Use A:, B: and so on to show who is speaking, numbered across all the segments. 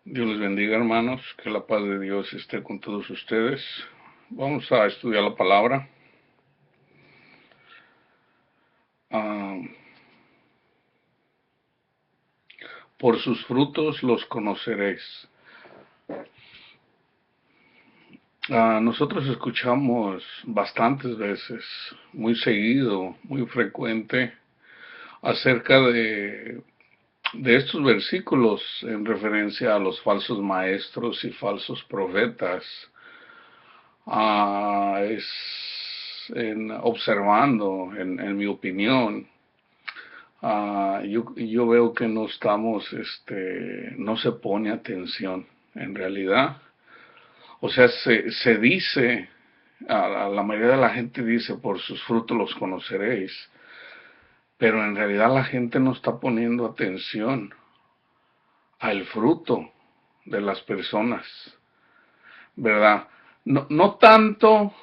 A: Dios les bendiga, hermanos, que la paz de Dios esté con todos ustedes. Vamos a estudiar la palabra. Ah, por sus frutos los conoceréis. Nosotros escuchamos bastantes veces, muy seguido, muy frecuente, acerca de estos versículos en referencia a los falsos maestros y falsos profetas. Es observando, en mi opinión, yo veo que no estamos, no se pone atención en realidad. O sea, se dice, a la mayoría de la gente dice, por sus frutos los conoceréis, pero en realidad la gente no está poniendo atención al fruto de las personas, ¿verdad? No tanto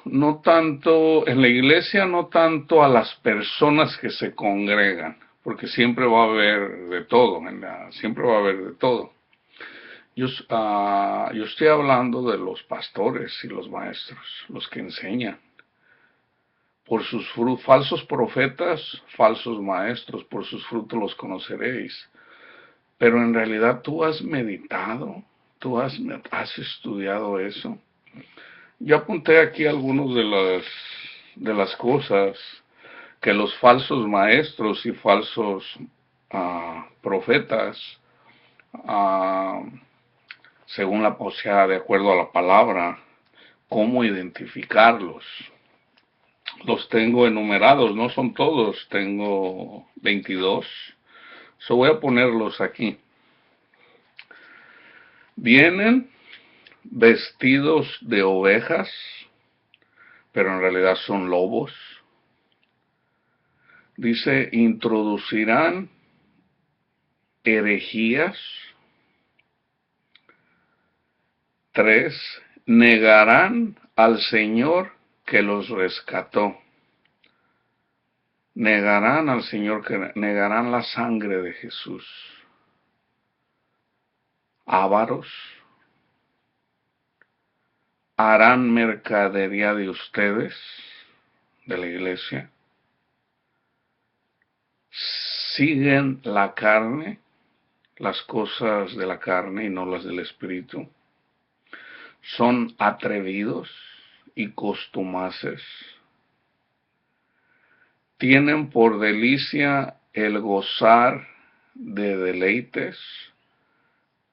A: en la iglesia, no tanto a las personas que se congregan, porque siempre va a haber de todo, siempre va a haber de todo. Yo estoy hablando de los pastores y los maestros, los que enseñan. Por sus frutos, falsos profetas, falsos maestros, por sus frutos los conoceréis. Pero en realidad tú has meditado, has estudiado eso. Yo apunté aquí algunas de las cosas que los falsos maestros y falsos profetas, ah, según o sea, de acuerdo a la palabra, cómo identificarlos. Los tengo enumerados, no son todos, tengo 22. Voy a ponerlos aquí. Vienen vestidos de ovejas, pero en realidad son lobos. Dice, introducirán herejías. 3, negarán al Señor que los rescató. Negarán al Señor, que negarán la sangre de Jesús. Ávaros. Harán mercadería de ustedes, de la iglesia. Siguen la carne, las cosas de la carne y no las del espíritu. Son atrevidos y costumaces. Tienen por delicia el gozar de deleites.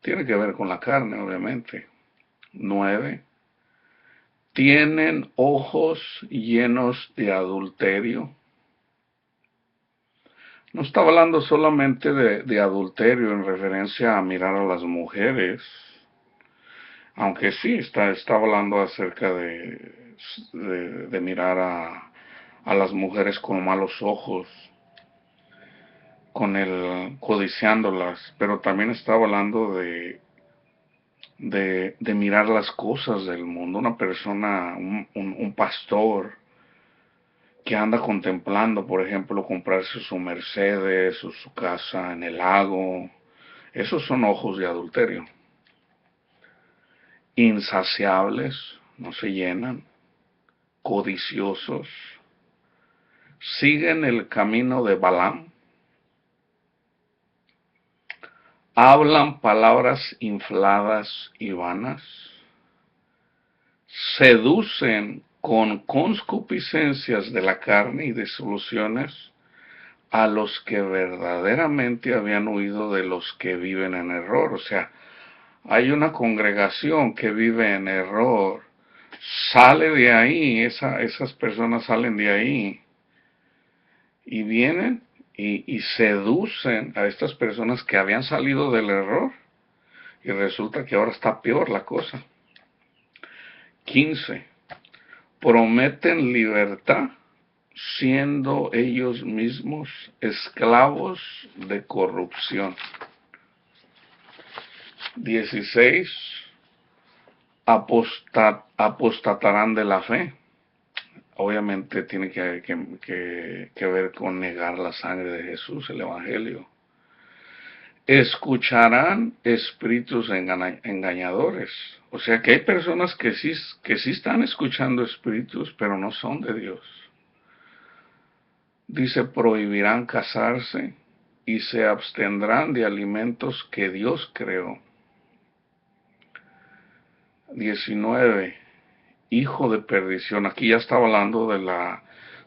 A: Tiene que ver con la carne, obviamente. 9. Tienen ojos llenos de adulterio. No está hablando solamente de adulterio en referencia a mirar a las mujeres, aunque sí está hablando acerca de mirar a las mujeres con malos ojos, con el codiciándolas, pero también está hablando de mirar las cosas del mundo. Una persona, un pastor que anda contemplando, por ejemplo, comprarse su Mercedes o su casa en el lago, esos son ojos de adulterio. Insaciables, no se llenan, codiciosos, siguen el camino de Balaam, hablan palabras infladas y vanas, seducen con concupiscencias de la carne y disoluciones a los que verdaderamente habían huido de los que viven en error. O sea, hay una congregación que vive en error, sale de ahí, esas personas salen de ahí y vienen y seducen a estas personas que habían salido del error y resulta que ahora está peor la cosa. 15. Prometen libertad siendo ellos mismos esclavos de corrupción. 16. Apostatarán de la fe. Obviamente tiene que ver con negar la sangre de Jesús, el Evangelio. escucharán espíritus engañadores. O sea que hay personas que sí están escuchando espíritus, pero no son de Dios. Dice, prohibirán casarse y se abstendrán de alimentos que Dios creó. 19. Hijo de perdición. Aquí ya estaba hablando de la...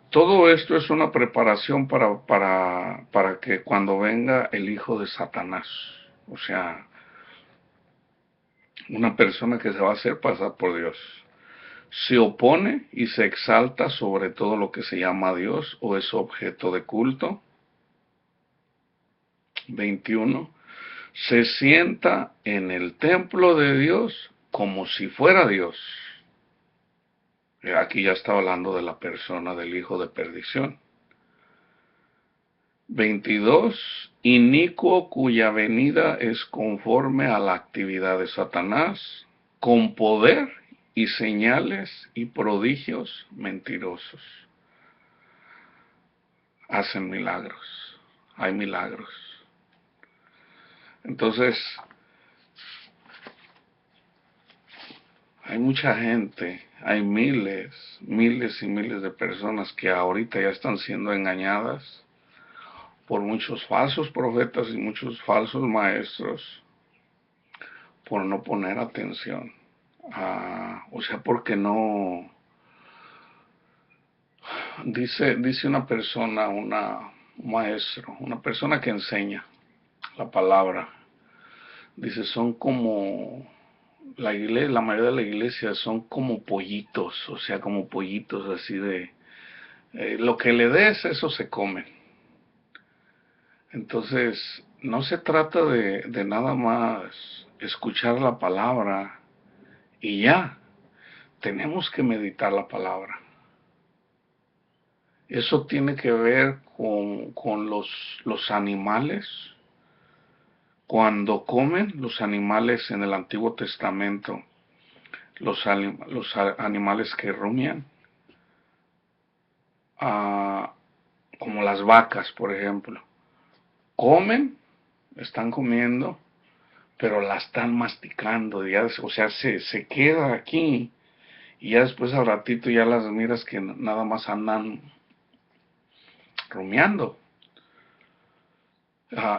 A: Todo esto es una preparación para que cuando venga el hijo de Satanás, o sea, una persona que se va a hacer pasar por Dios, se opone y se exalta sobre todo lo que se llama Dios o es objeto de culto. 21. Se sienta en el templo de Dios como si fuera Dios. Aquí ya está hablando de la persona del hijo de perdición. 22. Inicuo cuya venida es conforme a la actividad de Satanás, con poder y señales y prodigios mentirosos. Hacen milagros, hay milagros. Entonces, hay mucha gente, hay miles y miles de personas que ahorita ya están siendo engañadas por muchos falsos profetas y muchos falsos maestros por no poner atención. O sea, porque no... Dice una persona, un maestro, una persona que enseña la palabra, dice, son como la iglesia, la mayoría de la iglesia son como pollitos, o sea, como pollitos así de, lo que le des, eso se comen. Entonces, no se trata de nada más escuchar la palabra y ya, tenemos que meditar la palabra. Eso tiene que ver con los animales. Cuando comen los animales en el Antiguo Testamento, los animales que rumian, como las vacas, por ejemplo, comen, están comiendo, pero la están masticando, ya, o sea, se queda aquí y ya después al ratito ya las miras que nada más andan rumiando.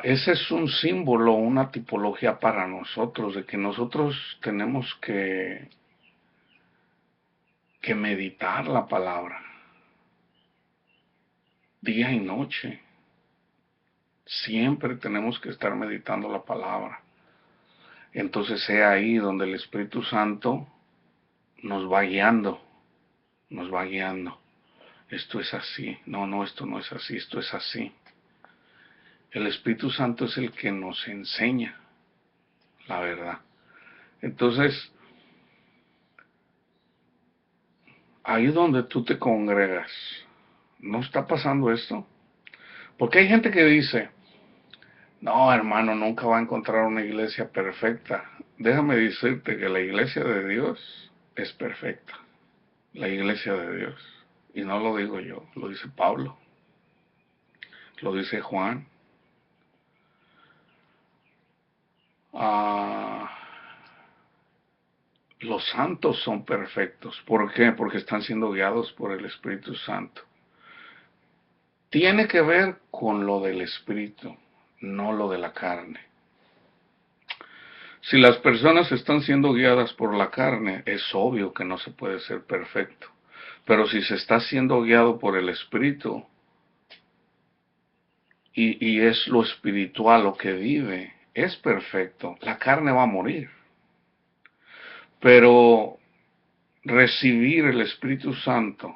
A: Ese es un símbolo, una tipología para nosotros, de que nosotros tenemos que meditar la palabra, día y noche. Siempre tenemos que estar meditando la palabra. Entonces es ahí donde el Espíritu Santo nos va guiando, nos va guiando. Esto es así, no, esto no es así, esto es así. El Espíritu Santo es el que nos enseña la verdad. Entonces, ahí donde tú te congregas, ¿no está pasando esto? Porque hay gente que dice, no, hermano, nunca va a encontrar una iglesia perfecta. Déjame decirte que la iglesia de Dios es perfecta. La iglesia de Dios. Y no lo digo yo, lo dice Pablo, lo dice Juan. Los santos son perfectos. ¿Por qué? Porque están siendo guiados por el Espíritu Santo. Tiene que ver con lo del Espíritu, no lo de la carne. Si las personas están siendo guiadas por la carne, es obvio que no se puede ser perfecto. Pero si se está siendo guiado por el Espíritu, y es lo espiritual lo que vive, es perfecto. La carne va a morir. Pero recibir el Espíritu Santo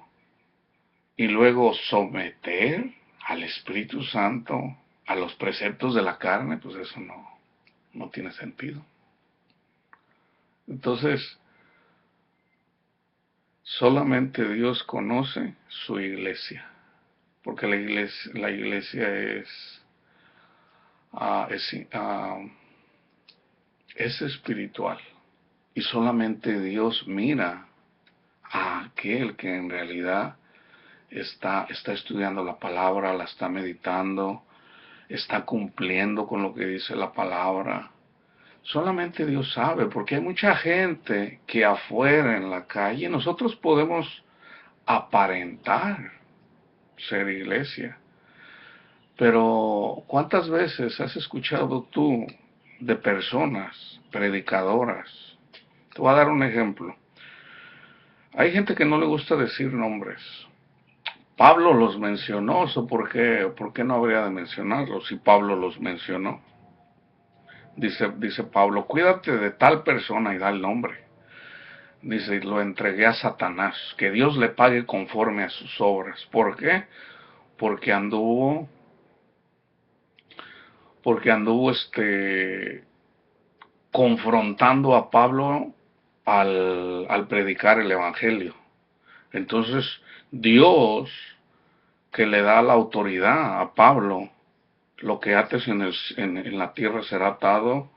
A: y luego someter al Espíritu Santo a los preceptos de la carne, pues eso no tiene sentido. Entonces, solamente Dios conoce su iglesia, porque la iglesia es espiritual, y solamente Dios mira a aquel que en realidad está estudiando la palabra, la está meditando, está cumpliendo con lo que dice la palabra. Solamente Dios sabe, porque hay mucha gente que afuera en la calle nosotros podemos aparentar ser iglesia. Pero ¿cuántas veces has escuchado tú de personas predicadoras? Te voy a dar un ejemplo. Hay gente que no le gusta decir nombres. Pablo los mencionó, ¿por qué no habría de mencionarlos si Pablo los mencionó? Dice Pablo, cuídate de tal persona y da el nombre. Dice, lo entregué a Satanás, que Dios le pague conforme a sus obras. ¿Por qué? Porque anduvo, porque anduvo confrontando a Pablo al predicar el evangelio. Entonces, Dios, que le da la autoridad a Pablo, lo que ates en la tierra será atado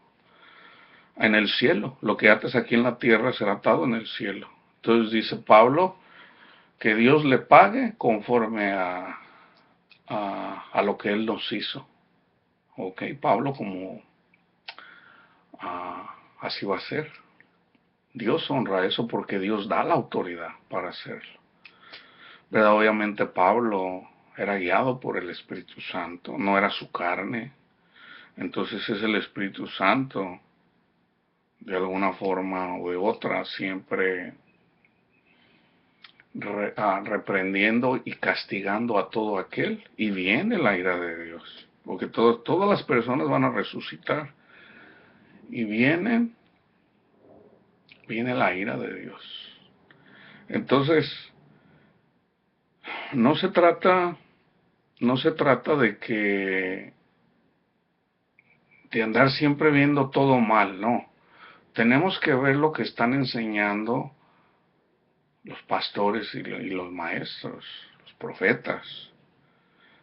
A: en el cielo, lo que ates aquí en la tierra será atado en el cielo. Entonces dice Pablo que Dios le pague conforme a lo que Él nos hizo. Ok, Pablo, como así va a ser. Dios honra eso porque Dios da la autoridad para hacerlo. Pero obviamente Pablo era guiado por el Espíritu Santo, no era su carne. Entonces es el Espíritu Santo, de alguna forma o de otra, siempre reprendiendo y castigando a todo aquel. Y viene la ira de Dios, porque todas las personas van a resucitar. Y viene la ira de Dios. Entonces, no se trata, no se trata de andar siempre viendo todo mal, no. Tenemos que ver lo que están enseñando los pastores y los maestros, los profetas.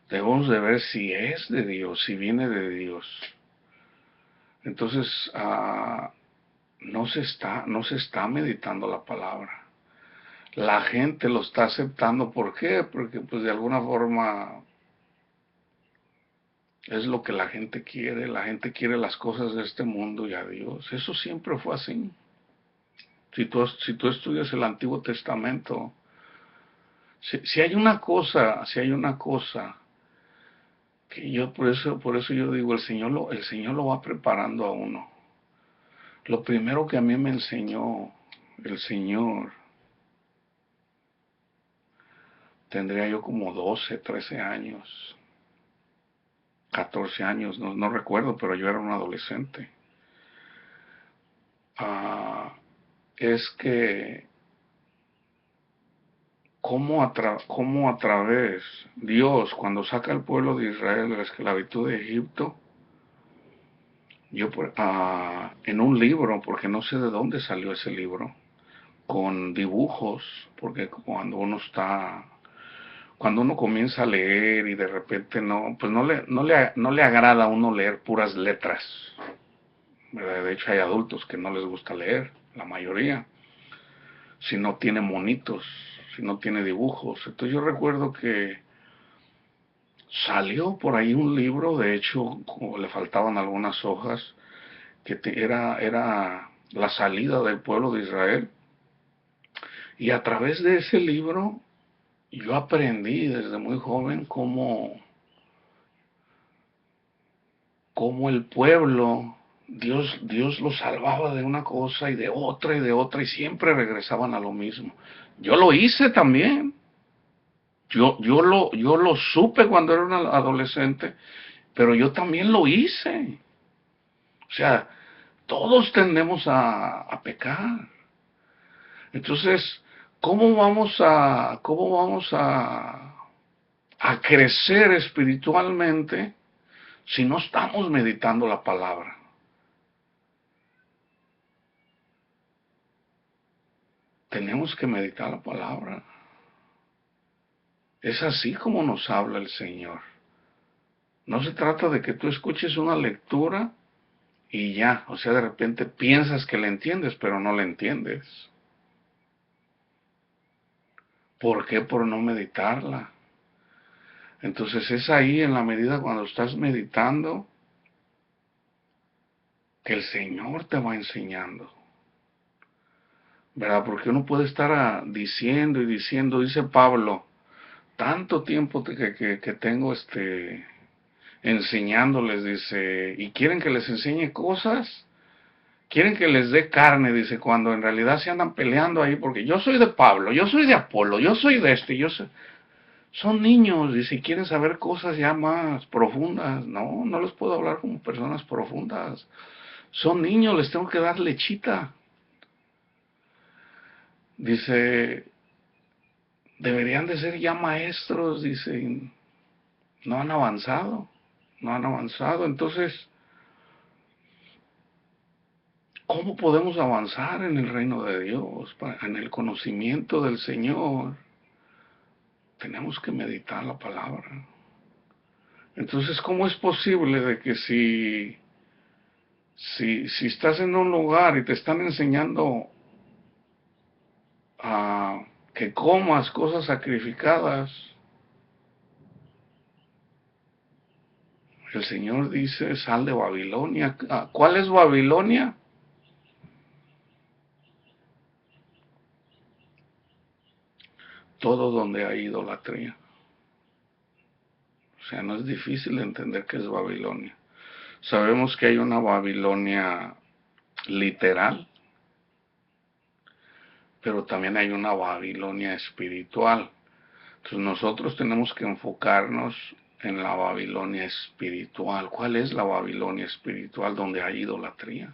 A: Debemos de ver si es de Dios, si viene de Dios. Entonces, no se está meditando la palabra. La gente lo está aceptando. ¿Por qué? Porque pues de alguna forma es lo que la gente quiere. La gente quiere las cosas de este mundo y a Dios. Eso siempre fue así. Si tú estudias el Antiguo Testamento, si hay una cosa que yo por eso yo digo, el Señor lo va preparando a uno. Lo primero que a mí me enseñó el Señor, tendría yo como 12, 13 años, 14 años, no recuerdo, pero yo era un adolescente. Es que cómo a través Dios, cuando saca al pueblo de Israel de la esclavitud de Egipto, yo en un libro, porque no sé de dónde salió ese libro, con dibujos, porque cuando uno comienza a leer y de repente pues no le agrada a uno leer puras letras, ¿verdad? De hecho hay adultos que no les gusta leer, la mayoría, si no tiene monitos, si no tiene dibujos. Entonces yo recuerdo que salió por ahí un libro, de hecho, como le faltaban algunas hojas, que era la salida del pueblo de Israel. Y a través de ese libro yo aprendí desde muy joven cómo el pueblo, Dios lo salvaba de una cosa y de otra, y siempre regresaban a lo mismo. Yo lo hice también. Yo lo supe cuando era un adolescente, pero yo también lo hice. O sea, todos tendemos a pecar. Entonces, ¿cómo vamos a crecer espiritualmente si no estamos meditando la palabra? Tenemos que meditar la palabra. Es así como nos habla el Señor. No se trata de que tú escuches una lectura y ya, o sea, de repente piensas que la entiendes, pero no la entiendes. ¿Por qué? Por no meditarla. Entonces es ahí en la medida cuando estás meditando que el Señor te va enseñando, ¿verdad? Porque uno puede estar diciendo y diciendo, dice Pablo, tanto tiempo que tengo enseñándoles, dice, y quieren que les enseñe cosas, quieren que les dé carne, dice, cuando en realidad se andan peleando ahí, porque yo soy de Pablo, yo soy de Apolo, yo soy de yo soy... Son niños, dice, y quieren saber cosas ya más profundas. No, no les puedo hablar como personas profundas. Son niños, les tengo que dar lechita. Dice, deberían de ser ya maestros, dice, no han avanzado, no han avanzado. Entonces, ¿cómo podemos avanzar en el reino de Dios, en el conocimiento del Señor? Tenemos que meditar la palabra. Entonces, ¿cómo es posible de que si estás en un lugar y te están enseñando a que comas cosas sacrificadas, el Señor dice, sal de Babilonia? ¿Cuál es Babilonia? Todo donde hay idolatría. O sea, no es difícil entender qué es Babilonia. Sabemos que hay una Babilonia literal, pero también hay una Babilonia espiritual. Entonces nosotros tenemos que enfocarnos en la Babilonia espiritual. ¿Cuál es la Babilonia espiritual donde hay idolatría?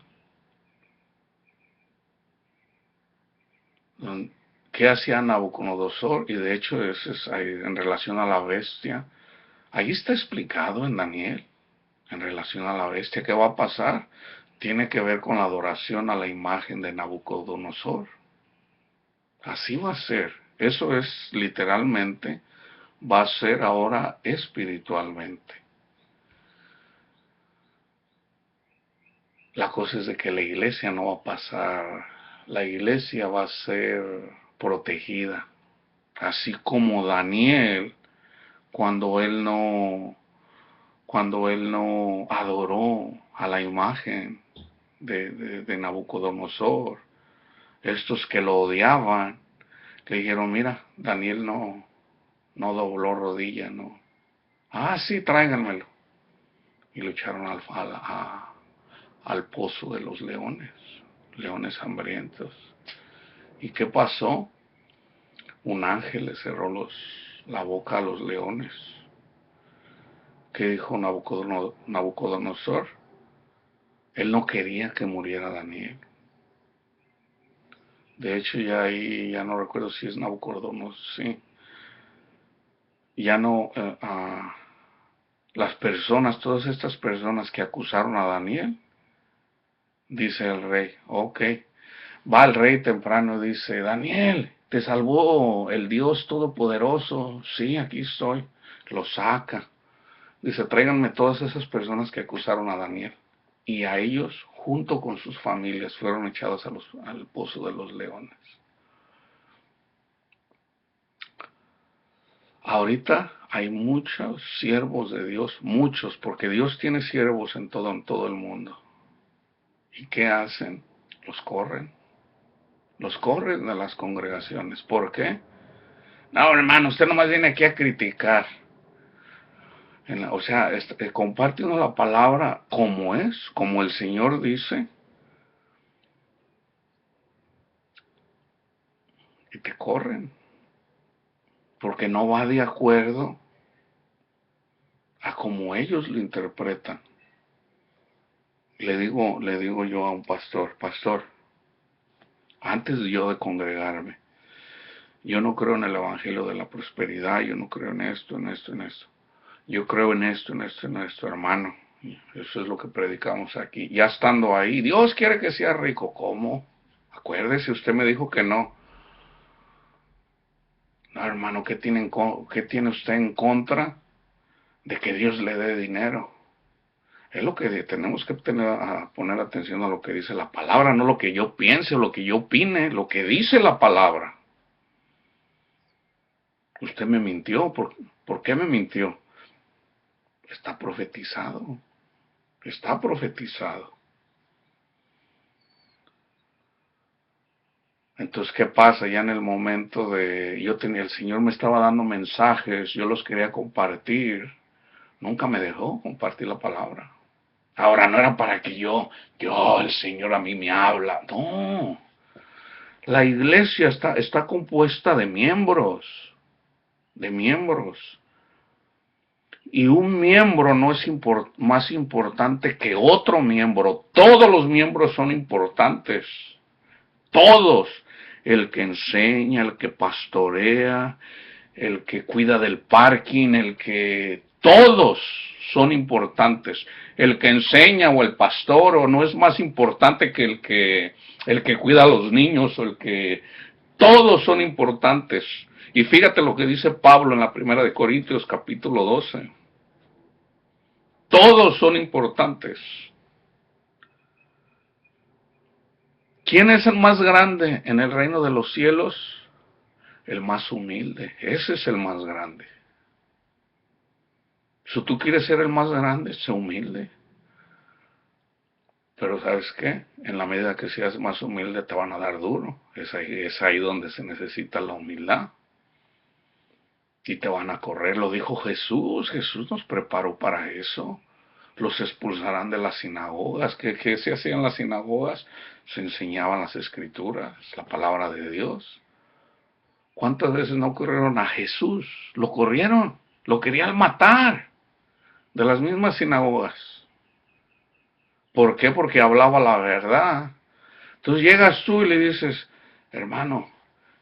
A: ¿Qué hacía Nabucodonosor? Y de hecho es en relación a la bestia. Ahí está explicado en Daniel, en relación a la bestia. ¿Qué va a pasar? Tiene que ver con la adoración a la imagen de Nabucodonosor. Así va a ser. Eso es literalmente, va a ser ahora espiritualmente. La cosa es de que la iglesia no va a pasar. La iglesia va a ser protegida. Así como Daniel, cuando él no adoró a la imagen de Nabucodonosor, estos que lo odiaban, le dijeron, mira, Daniel no dobló rodilla, no. Ah, sí, tráiganmelo. Y lo echaron al pozo de los leones, leones hambrientos. ¿Y qué pasó? Un ángel le cerró la boca a los leones. ¿Qué dijo Nabucodonosor? Él no quería que muriera Daniel. De hecho, ya ahí, ya no recuerdo si es Nabucodonosor, sí. Ya no, las personas, todas estas personas que acusaron a Daniel, dice el rey, ok. Va el rey temprano y dice, Daniel, te salvó el Dios Todopoderoso. Sí, aquí estoy. Lo saca. Dice, tráiganme todas esas personas que acusaron a Daniel. Y a ellos, junto con sus familias, fueron echados al pozo de los leones. Ahorita hay muchos siervos de Dios, muchos, porque Dios tiene siervos en todo el mundo. ¿Y qué hacen? Los corren a las congregaciones. ¿Por qué? No, hermano, usted nomás viene aquí a criticar. O sea, comparte uno la palabra como es, como el Señor dice, y te corren, porque no va de acuerdo a como ellos lo interpretan. Le digo yo a un pastor, antes yo de congregarme, yo no creo en el evangelio de la prosperidad, yo no creo en esto, en esto, en esto. Yo creo en esto, en esto, en esto, hermano. Eso es lo que predicamos aquí. Ya estando ahí, Dios quiere que sea rico. ¿Cómo? Acuérdese, usted me dijo que no. No, hermano, qué tiene usted en contra de que Dios le dé dinero? Es lo que tenemos que poner atención a lo que dice la palabra, no lo que yo piense o lo que yo opine, lo que dice la palabra. Usted me mintió ¿Por qué me mintió? Está profetizado. Está profetizado. Entonces, ¿qué pasa? Ya en el momento el Señor me estaba dando mensajes, yo los quería compartir. Nunca me dejó compartir la palabra. Ahora no era para que el Señor a mí me habla. No. La iglesia está compuesta de miembros. De miembros. Y un miembro no es más importante que otro miembro. Todos los miembros son importantes. Todos. El que enseña, el que pastorea, el que cuida del parking, todos son importantes. El que enseña o el pastor o no es más importante que el que cuida a los niños o todos son importantes. Y fíjate lo que dice Pablo en la primera de Corintios capítulo 12. Todos son importantes. ¿Quién es el más grande en el reino de los cielos? El más humilde. Ese es el más grande. Si tú quieres ser el más grande, sé humilde. Pero ¿sabes qué? En la medida que seas más humilde te van a dar duro. Es ahí donde se necesita la humildad. Y te van a correr, lo dijo Jesús. Jesús nos preparó para eso. Los expulsarán de las sinagogas. ¿Qué se hacía en las sinagogas? Se enseñaban las escrituras, la palabra de Dios. ¿Cuántas veces no corrieron a Jesús? Lo corrieron, lo querían matar de las mismas sinagogas. ¿Por qué? Porque hablaba la verdad. Entonces llegas tú y le dices, hermano,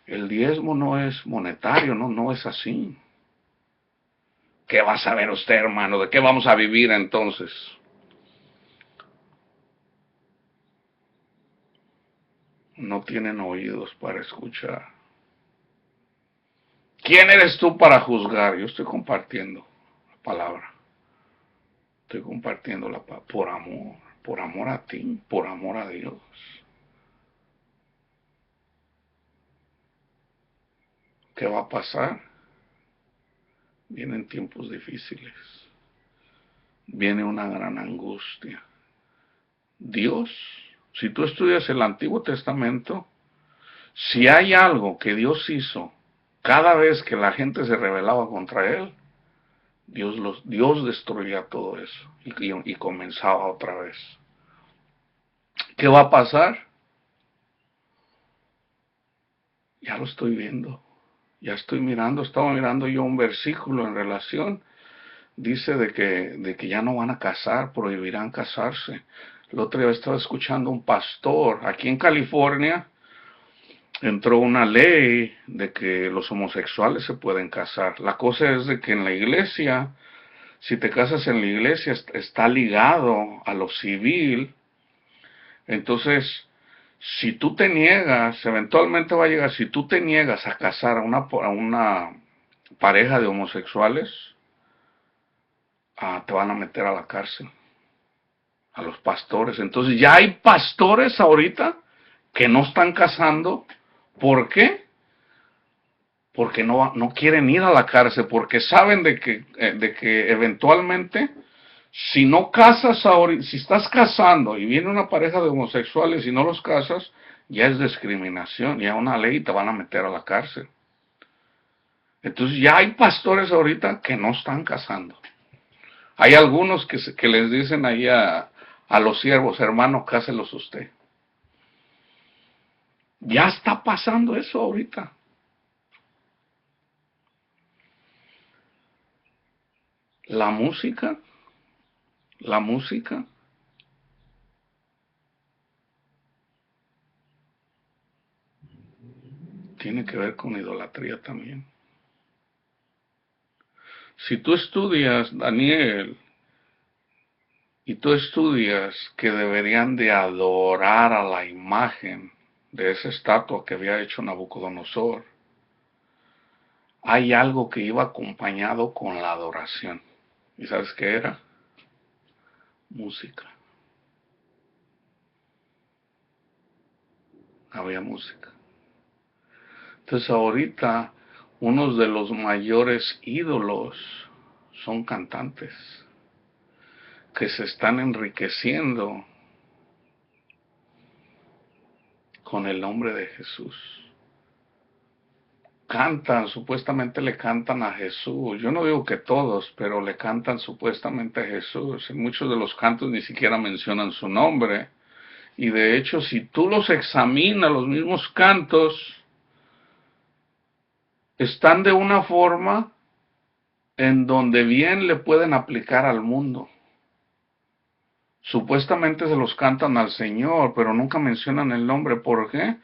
A: el diezmo no es monetario, no es así. ¿Qué va a saber usted, hermano? ¿De qué vamos a vivir entonces? No tienen oídos para escuchar. ¿Quién eres tú para juzgar? Yo estoy compartiendo la palabra. Estoy compartiendo la palabra por amor a ti, por amor a Dios. ¿Qué va a pasar? Vienen tiempos difíciles. Viene una gran angustia. Dios, si tú estudias el Antiguo Testamento, si hay algo que Dios hizo cada vez que la gente se rebelaba contra Él, Dios destruía todo eso y comenzaba otra vez. ¿Qué va a pasar? Ya lo estoy viendo. Ya estoy mirando, estaba mirando yo un versículo en relación, dice de que ya no van a casar, prohibirán casarse. El otro día estaba escuchando un pastor, aquí en California entró una ley de que los homosexuales se pueden casar. La cosa es de que en la iglesia, si te casas en la iglesia, está ligado a lo civil. Entonces, si tú te niegas, eventualmente va a llegar, si tú te niegas a casar a una pareja de homosexuales, te van a meter a la cárcel, a los pastores. Entonces ya hay pastores ahorita que no están casando. ¿Por qué? Porque no quieren ir a la cárcel, porque saben de que eventualmente, si no casas ahora, si estás casando y viene una pareja de homosexuales y no los casas, ya es discriminación, ya una ley y te van a meter a la cárcel. Entonces ya hay pastores ahorita que no están casando. Hay algunos que les dicen ahí a los siervos, hermano, cáselos usted. Ya está pasando eso ahorita. La música, la música tiene que ver con idolatría también. Si tú estudias, Daniel, y tú estudias que deberían de adorar a la imagen de esa estatua que había hecho Nabucodonosor, hay algo que iba acompañado con la adoración. ¿Y sabes qué era? Música. Había música. Entonces ahorita unos de los mayores ídolos son cantantes que se están enriqueciendo con el nombre de Jesús. Cantan, supuestamente le cantan a Jesús. Yo no digo que todos, pero le cantan supuestamente a Jesús. En muchos de los cantos ni siquiera mencionan su nombre. Y de hecho, si tú los examinas, los mismos cantos están de una forma en donde bien le pueden aplicar al mundo. Supuestamente se los cantan al Señor, pero nunca mencionan el nombre. ¿Por qué?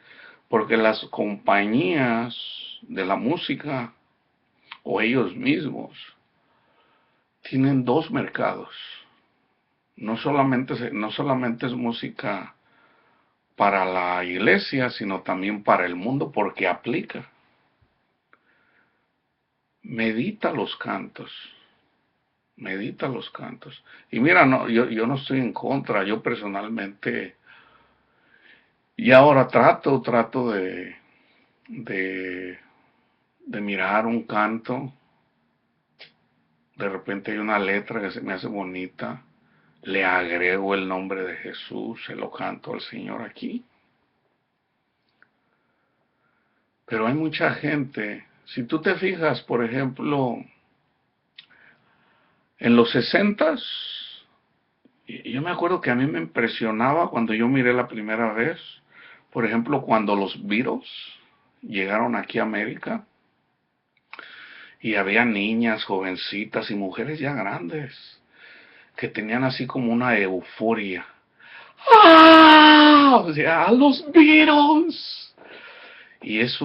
A: Porque las compañías de la música o ellos mismos tienen dos mercados. No solamente es música para la iglesia, sino también para el mundo, porque aplica. Medita los cantos. Medita los cantos. Y mira, no, yo no estoy en contra, yo personalmente, y ahora trato de, de mirar un canto, de repente hay una letra que se me hace bonita, le agrego el nombre de Jesús, se lo canto al Señor aquí. Pero hay mucha gente, si tú te fijas, por ejemplo, en los 60s, yo me acuerdo que a mí me impresionaba cuando yo miré la primera vez, por ejemplo, cuando los Beatles llegaron aquí a América y había niñas, jovencitas y mujeres ya grandes que tenían así como una euforia. ¡Ah! O sea, los Beatles. Y es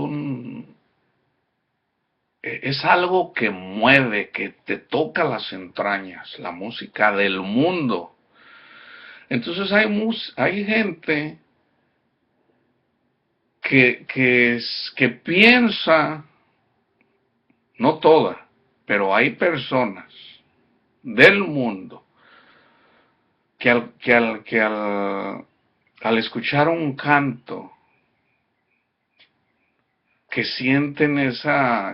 A: algo que mueve, que te toca las entrañas, la música del mundo. Entonces hay gente que piensa, no toda, pero hay personas del mundo al escuchar un canto que sienten esa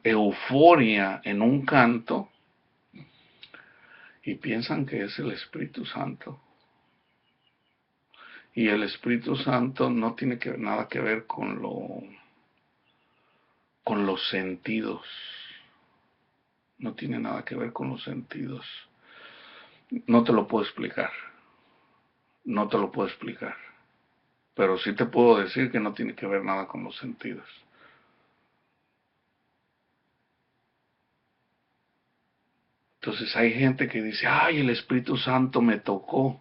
A: euforia en un canto y piensan que es el Espíritu Santo. Y el Espíritu Santo no tiene nada que ver con los sentidos. No tiene nada que ver con los sentidos. No te lo puedo explicar. No te lo puedo explicar. Pero sí te puedo decir que no tiene que ver nada con los sentidos. Entonces hay gente que dice, ay, el Espíritu Santo me tocó.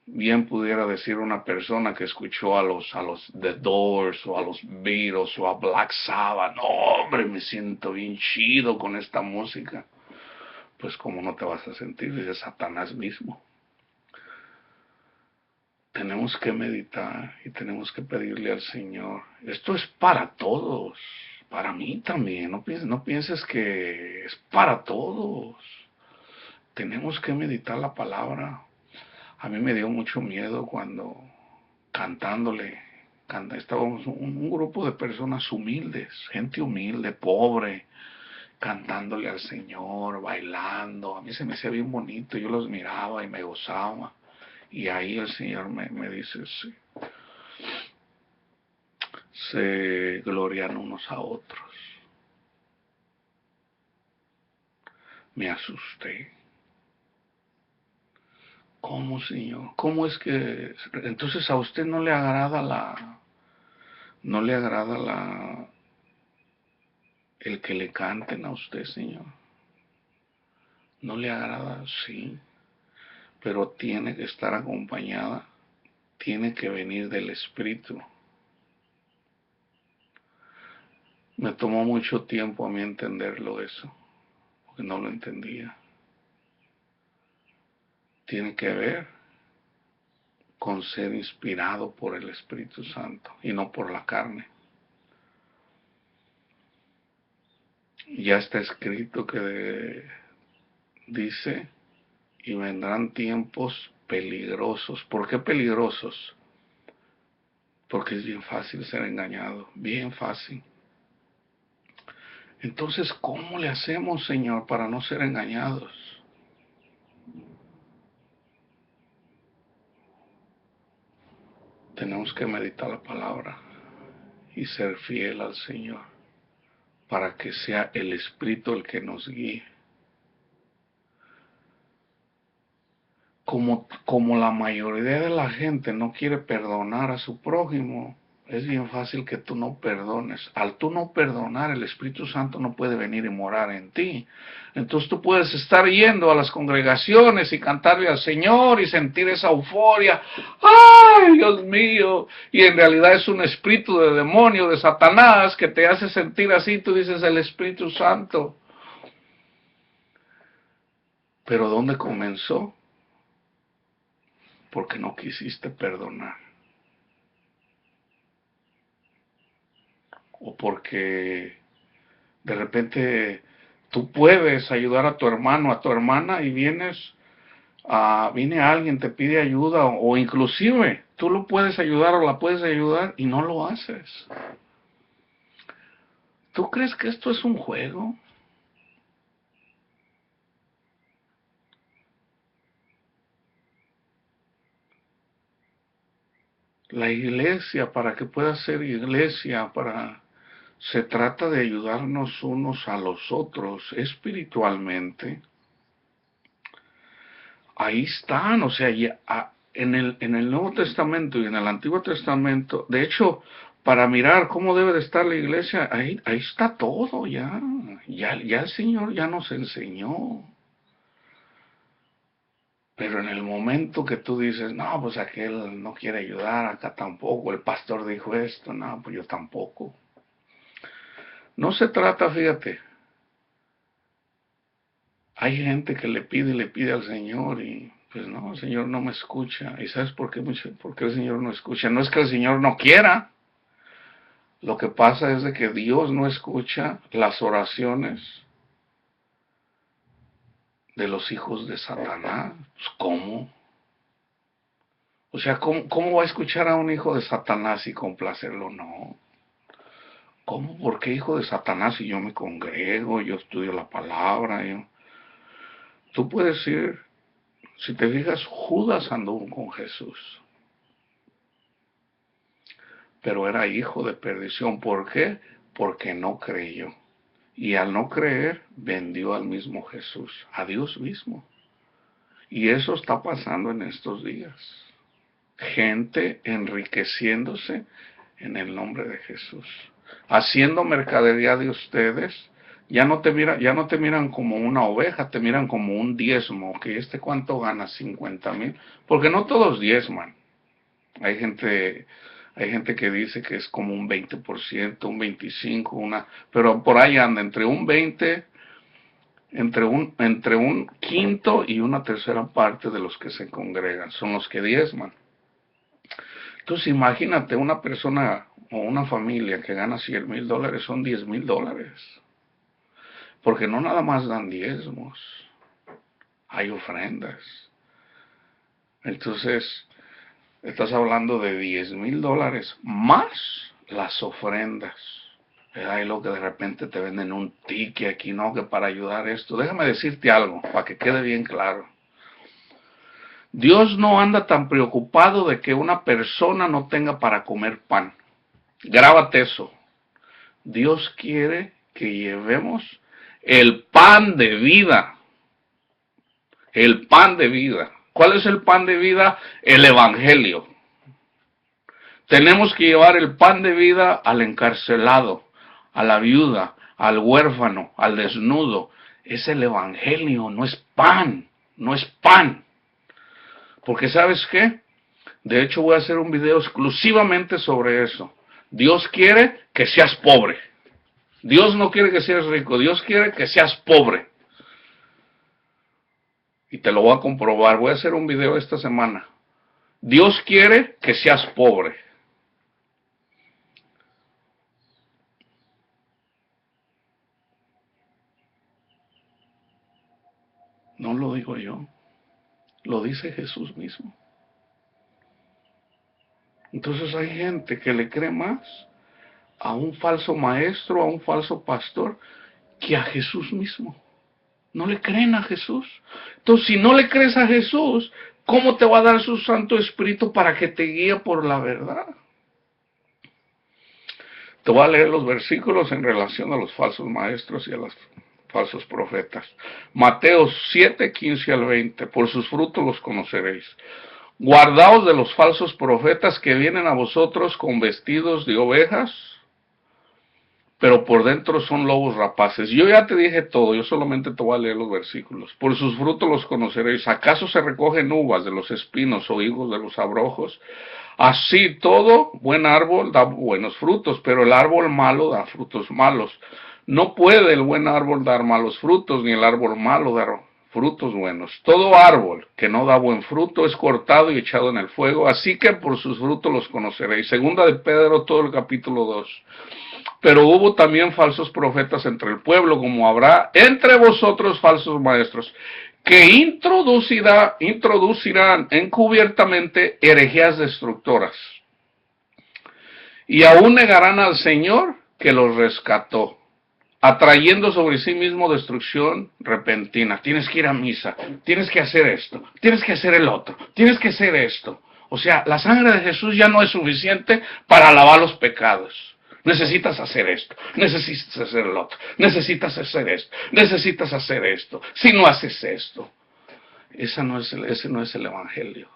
A: Bien pudiera decir una persona que escuchó a los The Doors o a los Beatles o a Black Sabbath, no, hombre, me siento bien chido con esta música. Pues cómo no te vas a sentir, dice Satanás mismo. Tenemos que meditar y tenemos que pedirle al Señor. Esto es para todos, para mí también. No pienses que es para todos. Tenemos que meditar la palabra. A mí me dio mucho miedo cuando cantándole, estábamos un grupo de personas humildes, gente humilde, pobre, cantándole al Señor, bailando. A mí se me hacía bien bonito, yo los miraba y me gozaba. Y ahí el Señor me dice, sí, se glorian unos a otros. Me asusté. ¿Cómo, Señor? ¿Cómo es que entonces a usted no le agrada el que le canten a usted, Señor? No le agrada, sí, pero tiene que estar acompañada, tiene que venir del Espíritu. Me tomó mucho tiempo a mí entenderlo eso, porque no lo entendía. Tiene que ver con ser inspirado por el Espíritu Santo y no por la carne. Ya está escrito que dice, y vendrán tiempos peligrosos. ¿Por qué peligrosos? Porque es bien fácil ser engañado, bien fácil. Entonces, ¿cómo le hacemos, Señor, para no ser engañados? Tenemos que meditar la palabra y ser fiel al Señor para que sea el Espíritu el que nos guíe. Como la mayoría de la gente no quiere perdonar a su prójimo, es bien fácil que tú no perdones. Al tú no perdonar, el Espíritu Santo no puede venir y morar en ti. Entonces tú puedes estar yendo a las congregaciones y cantarle al Señor y sentir esa euforia. ¡Ay, Dios mío! Y en realidad es un espíritu de demonio, de Satanás, que te hace sentir así. Tú dices, el Espíritu Santo. Pero ¿dónde comenzó? Porque no quisiste perdonar. O porque de repente tú puedes ayudar a tu hermano, a tu hermana, y viene alguien, te pide ayuda, o inclusive tú lo puedes ayudar o la puedes ayudar y no lo haces. ¿Tú crees que esto es un juego? La iglesia, para que pueda ser iglesia, se trata de ayudarnos unos a los otros espiritualmente. Ahí están, o sea, en el Nuevo Testamento y en el Antiguo Testamento, de hecho, para mirar cómo debe de estar la iglesia, ahí está todo ya el Señor ya nos enseñó. Pero en el momento que tú dices, no, pues aquel no quiere ayudar, acá tampoco, el pastor dijo esto, no, pues yo tampoco. No se trata, fíjate, hay gente que le pide al Señor y pues no, el Señor no me escucha. ¿Y sabes por qué? ¿Por qué el Señor no escucha? No es que el Señor no quiera. Lo que pasa es de que Dios no escucha las oraciones de los hijos de Satanás. Pues, ¿cómo? O sea, ¿cómo va a escuchar a un hijo de Satanás y complacerlo? No. ¿Cómo? ¿Por qué hijo de Satanás si yo me congrego, yo estudio la palabra? Tú puedes ir, si te fijas, Judas anduvo con Jesús, pero era hijo de perdición. ¿Por qué? Porque no creyó. Y al no creer, vendió al mismo Jesús, a Dios mismo. Y eso está pasando en estos días. Gente enriqueciéndose en el nombre de Jesús, haciendo mercadería de ustedes. Ya no te miran como una oveja, te miran como un diezmo. Que cuánto gana, 50,000, porque no todos diezman. Hay gente que dice que es como un 20%, un 25%, pero por ahí anda entre un 20, entre un quinto y una tercera parte de los que se congregan, son los que diezman. Entonces imagínate una persona o una familia que gana $100,000, son $10,000. Porque no nada más dan diezmos, hay ofrendas. Entonces, estás hablando de $10,000 más las ofrendas. Hay lo que de repente te venden un ticket aquí, ¿no? Que para ayudar esto. Déjame decirte algo, para que quede bien claro. Dios no anda tan preocupado de que una persona no tenga para comer pan. Grábate eso. Dios quiere que llevemos el pan de vida. El pan de vida. ¿Cuál es el pan de vida? El Evangelio. Tenemos que llevar el pan de vida al encarcelado, a la viuda, al huérfano, al desnudo. Es el Evangelio, no es pan, no es pan. Porque ¿sabes qué? De hecho voy a hacer un video exclusivamente sobre eso. Dios quiere que seas pobre. Dios no quiere que seas rico, Dios quiere que seas pobre. Y te lo voy a comprobar, voy a hacer un video esta semana. Dios quiere que seas pobre. No lo digo yo, lo dice Jesús mismo. Entonces hay gente que le cree más a un falso maestro, a un falso pastor, que a Jesús mismo. No le creen a Jesús. Entonces, si no le crees a Jesús, ¿cómo te va a dar su Santo Espíritu para que te guíe por la verdad? Te voy a leer los versículos en relación a los falsos maestros y a los falsos profetas. Mateo 7, 15 al 20. Por sus frutos los conoceréis. Guardaos de los falsos profetas que vienen a vosotros con vestidos de ovejas, pero por dentro son lobos rapaces. Yo ya te dije todo, yo solamente te voy a leer los versículos. Por sus frutos los conoceréis. ¿Acaso se recogen uvas de los espinos o higos de los abrojos? Así todo buen árbol da buenos frutos, pero el árbol malo da frutos malos. No puede el buen árbol dar malos frutos, ni el árbol malo dar frutos buenos. Todo árbol que no da buen fruto es cortado y echado en el fuego, así que por sus frutos los conoceréis. Segunda de Pedro, todo el capítulo 2. Pero hubo también falsos profetas entre el pueblo, como habrá entre vosotros falsos maestros, que introducirán encubiertamente herejías destructoras, y aún negarán al Señor que los rescató, atrayendo sobre sí mismo destrucción repentina. Tienes que ir a misa, tienes que hacer esto, tienes que hacer el otro, tienes que hacer esto. O sea, la sangre de Jesús ya no es suficiente para lavar los pecados. Necesitas hacer esto, necesitas hacer el otro, necesitas hacer esto, necesitas hacer esto. Si no haces esto, ese no es el Evangelio.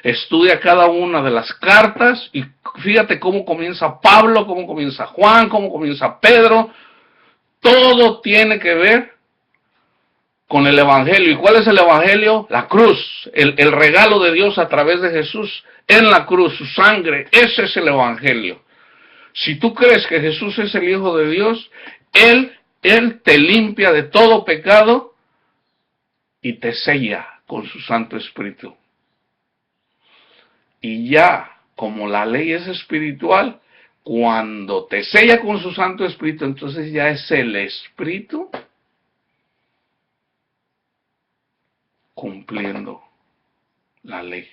A: Estudia cada una de las cartas y fíjate cómo comienza Pablo, cómo comienza Juan, cómo comienza Pedro. Todo tiene que ver con el Evangelio. ¿Y cuál es el Evangelio? La cruz, el regalo de Dios a través de Jesús en la cruz, su sangre. Ese es el Evangelio. Si tú crees que Jesús es el Hijo de Dios, Él te limpia de todo pecado y te sella con su Santo Espíritu. Y ya, como la ley es espiritual, cuando te sella con su Santo Espíritu, entonces ya es el Espíritu cumpliendo la ley.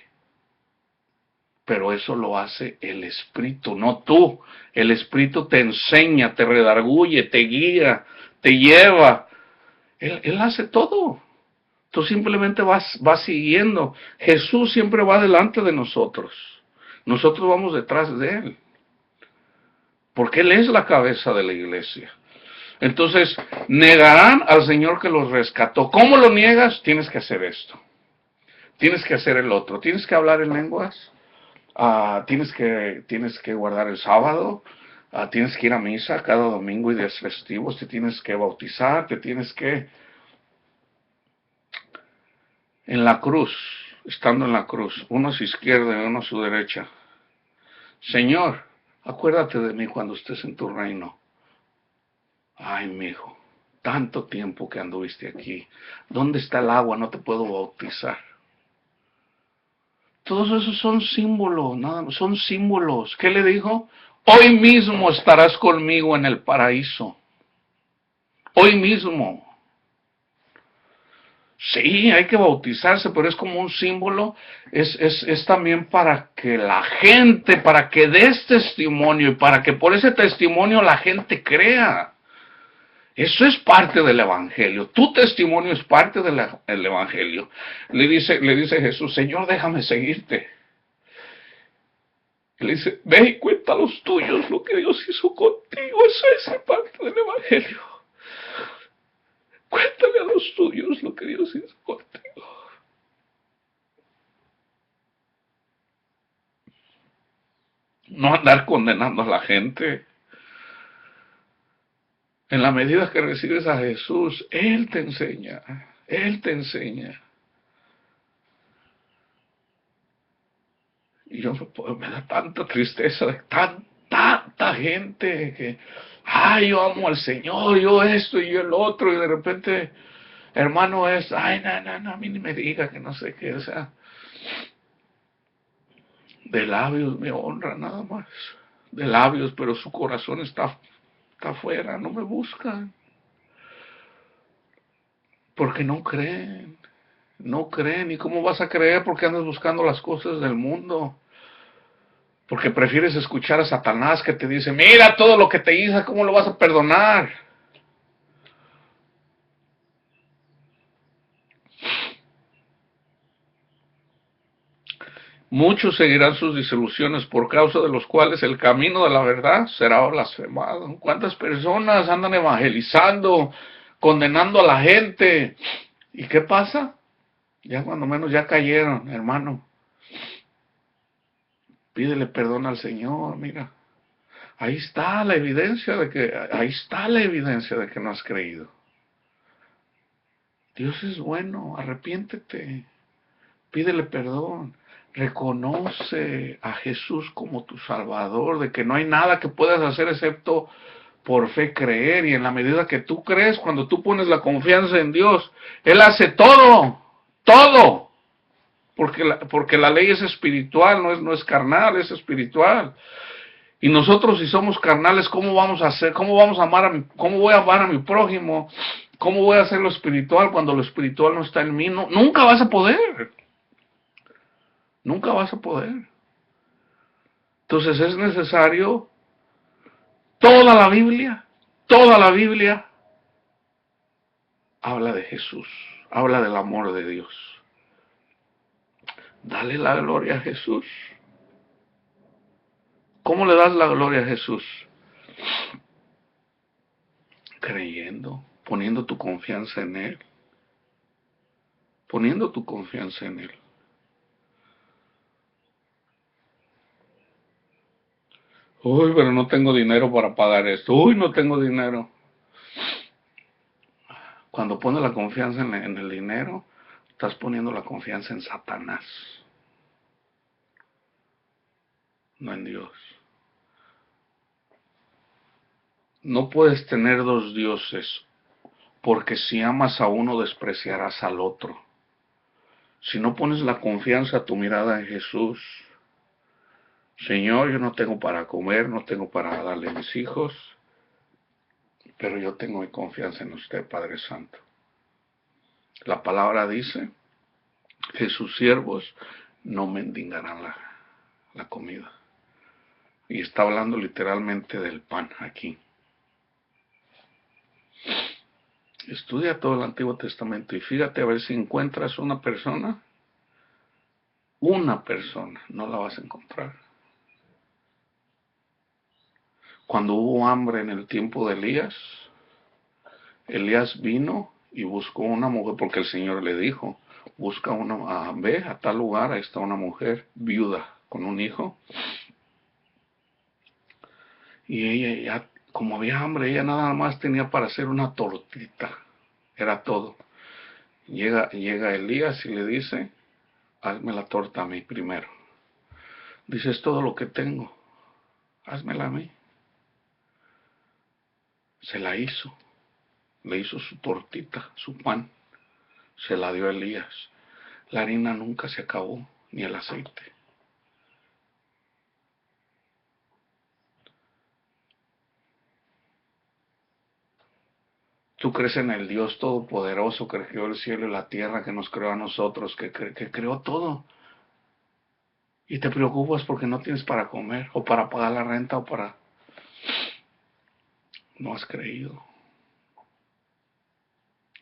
A: Pero eso lo hace el Espíritu, no tú. El Espíritu te enseña, te redarguye, te guía, te lleva. Él hace todo. Tú simplemente vas siguiendo. Jesús siempre va delante de nosotros. Nosotros vamos detrás de Él. Porque Él es la cabeza de la iglesia. Entonces, negarán al Señor que los rescató. ¿Cómo lo niegas? Tienes que hacer esto. Tienes que hacer el otro. Tienes que hablar en lenguas. Tienes que guardar el sábado, tienes que ir a misa cada domingo y días festivos, te tienes que bautizar, en la cruz, estando en la cruz, uno a su izquierda y uno a su derecha. Señor, acuérdate de mí cuando estés en tu reino. Ay, mi hijo, tanto tiempo que anduviste aquí. ¿Dónde está el agua? No te puedo bautizar. Todos esos son símbolos, nada más, son símbolos. ¿Qué le dijo? Hoy mismo estarás conmigo en el paraíso. Hoy mismo. Sí, hay que bautizarse, pero es como un símbolo. Es también para que la gente, para que des testimonio y para que por ese testimonio la gente crea. Eso es parte del Evangelio. Tu testimonio es parte del Evangelio. Le dice Jesús, Señor, déjame seguirte. Le dice, ve y cuenta a los tuyos lo que Dios hizo contigo. Eso es parte del Evangelio. Cuéntale a los tuyos lo que Dios hizo contigo. No andar condenando a la gente. En la medida que recibes a Jesús, Él te enseña. Él te enseña. Y me da tanta tristeza de tanta gente que, yo amo al Señor, yo esto y yo el otro, y de repente, hermano, no, a mí ni me diga que no sé qué, o sea, de labios me honra nada más, de labios, pero su corazón está afuera, no me buscan, porque no creen. ¿Y cómo vas a creer? Porque andas buscando las cosas del mundo. Porque prefieres escuchar a Satanás que te dice, mira todo lo que te hizo, ¿cómo lo vas a perdonar? Muchos seguirán sus disoluciones, por causa de los cuales el camino de la verdad será blasfemado. ¿Cuántas personas andan evangelizando, condenando a la gente? ¿Y qué pasa? Ya cuando menos ya cayeron, hermano. Pídele perdón al Señor, mira. Ahí está la evidencia de que no has creído. Dios es bueno, arrepiéntete, pídele perdón, reconoce a Jesús como tu Salvador, de que no hay nada que puedas hacer excepto por fe creer, y en la medida que tú crees, cuando tú pones la confianza en Dios, Él hace todo, todo, porque la ley es espiritual, no es carnal, es espiritual. Y nosotros, si somos carnales, ¿cómo vamos a hacer? ¿Cómo vamos a amar cómo voy a amar a mi prójimo? ¿Cómo voy a hacer lo espiritual cuando lo espiritual no está en mí? No, nunca vas a poder. Nunca vas a poder. Entonces es necesario toda la Biblia habla de Jesús, habla del amor de Dios. Dale la gloria a Jesús. ¿Cómo le das la gloria a Jesús? Creyendo, poniendo tu confianza en Él. Poniendo tu confianza en Él. Uy, pero no tengo dinero para pagar esto. Uy, no tengo dinero. Cuando pones la confianza en el dinero, estás poniendo la confianza en Satanás, no en Dios. No puedes tener dos dioses, porque si amas a uno despreciarás al otro. Si no pones la confianza, tu mirada en Jesús, Señor, yo no tengo para comer, no tengo para darle a mis hijos, pero yo tengo mi confianza en usted, Padre Santo. La palabra dice que sus siervos no mendigarán la comida. Y está hablando literalmente del pan aquí. Estudia todo el Antiguo Testamento y fíjate a ver si encuentras una persona, no la vas a encontrar. Cuando hubo hambre en el tiempo de Elías, Elías vino y buscó una mujer, porque el Señor le dijo, busca ve a tal lugar, ahí está una mujer viuda con un hijo, y ella ya, como había hambre, ella nada más tenía para hacer una tortita, era todo. Llega Elías y le dice, hazme la torta a mí primero. Dice, es todo lo que tengo, házmela a mí. Se la hizo, le hizo su tortita, su pan, se la dio a Elías. La harina nunca se acabó, ni el aceite. Tú crees en el Dios Todopoderoso que creó el cielo y la tierra, que nos creó a nosotros, que creó todo. Y te preocupas porque no tienes para comer, o para pagar la renta, o para... No has creído.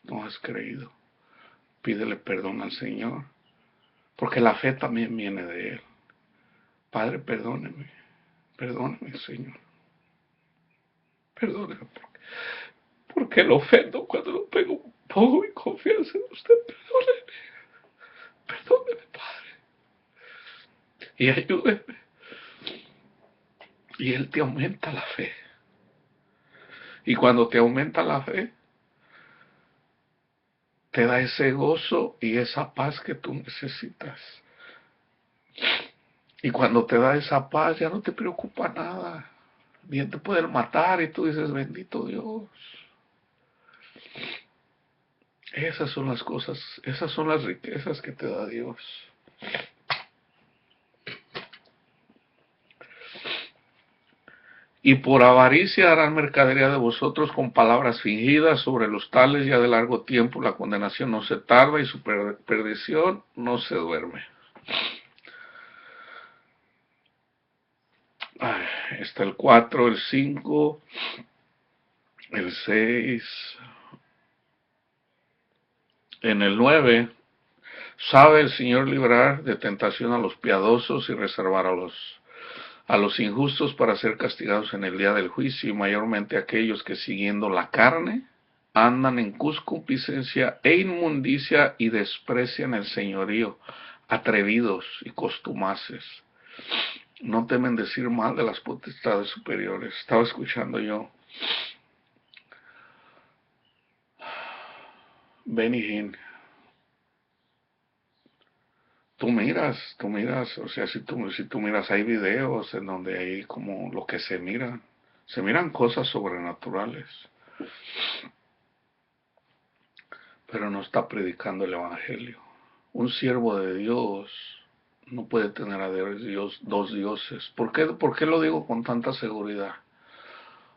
A: No has creído. Pídele perdón al Señor, porque la fe también viene de Él. Padre, perdóneme. Perdóneme, Señor. Perdóneme. Porque lo ofendo cuando lo pongo mi confianza en usted. Perdóneme. Perdóneme, Padre. Y ayúdeme. Y Él te aumenta la fe. Y cuando te aumenta la fe, te da ese gozo y esa paz que tú necesitas. Y cuando te da esa paz, ya no te preocupa nada. Bien te pueden matar y tú dices, bendito Dios. Esas son las cosas, esas son las riquezas que te da Dios. Y por avaricia harán mercadería de vosotros con palabras fingidas, sobre los tales ya de largo tiempo la condenación no se tarda y su perdición no se duerme. Está el 4, el 5, el 6. En el 9 Sabe el Señor librar de tentación a los piadosos y reservar a los injustos para ser castigados en el día del juicio, y mayormente aquellos que siguiendo la carne andan en concupiscencia e inmundicia y desprecian el señorío, atrevidos y costumaces. No temen decir mal de las potestades superiores. Estaba escuchando yo Benny Hinn. Tú miras, o sea, si tú miras, hay videos en donde hay como lo que se miran cosas sobrenaturales, pero no está predicando el Evangelio. Un siervo de Dios no puede tener a Dios, dos dioses. ¿Por qué lo digo con tanta seguridad?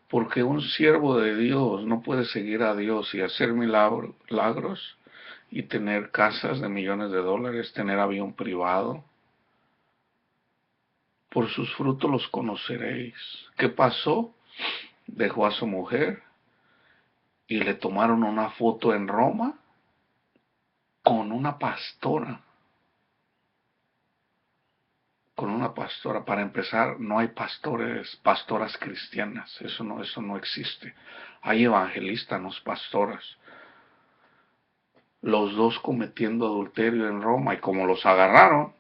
A: Porque un siervo de Dios no puede seguir a Dios y hacer milagros y tener casas de millones de dólares, tener avión privado. Por sus frutos los conoceréis. ¿Qué pasó? Dejó a su mujer y le tomaron una foto en Roma con una pastora. Con una pastora. Para empezar, no hay pastoras cristianas. Eso no existe. Hay evangelistas, no pastoras. Los dos cometiendo adulterio en Roma, y como los agarraron,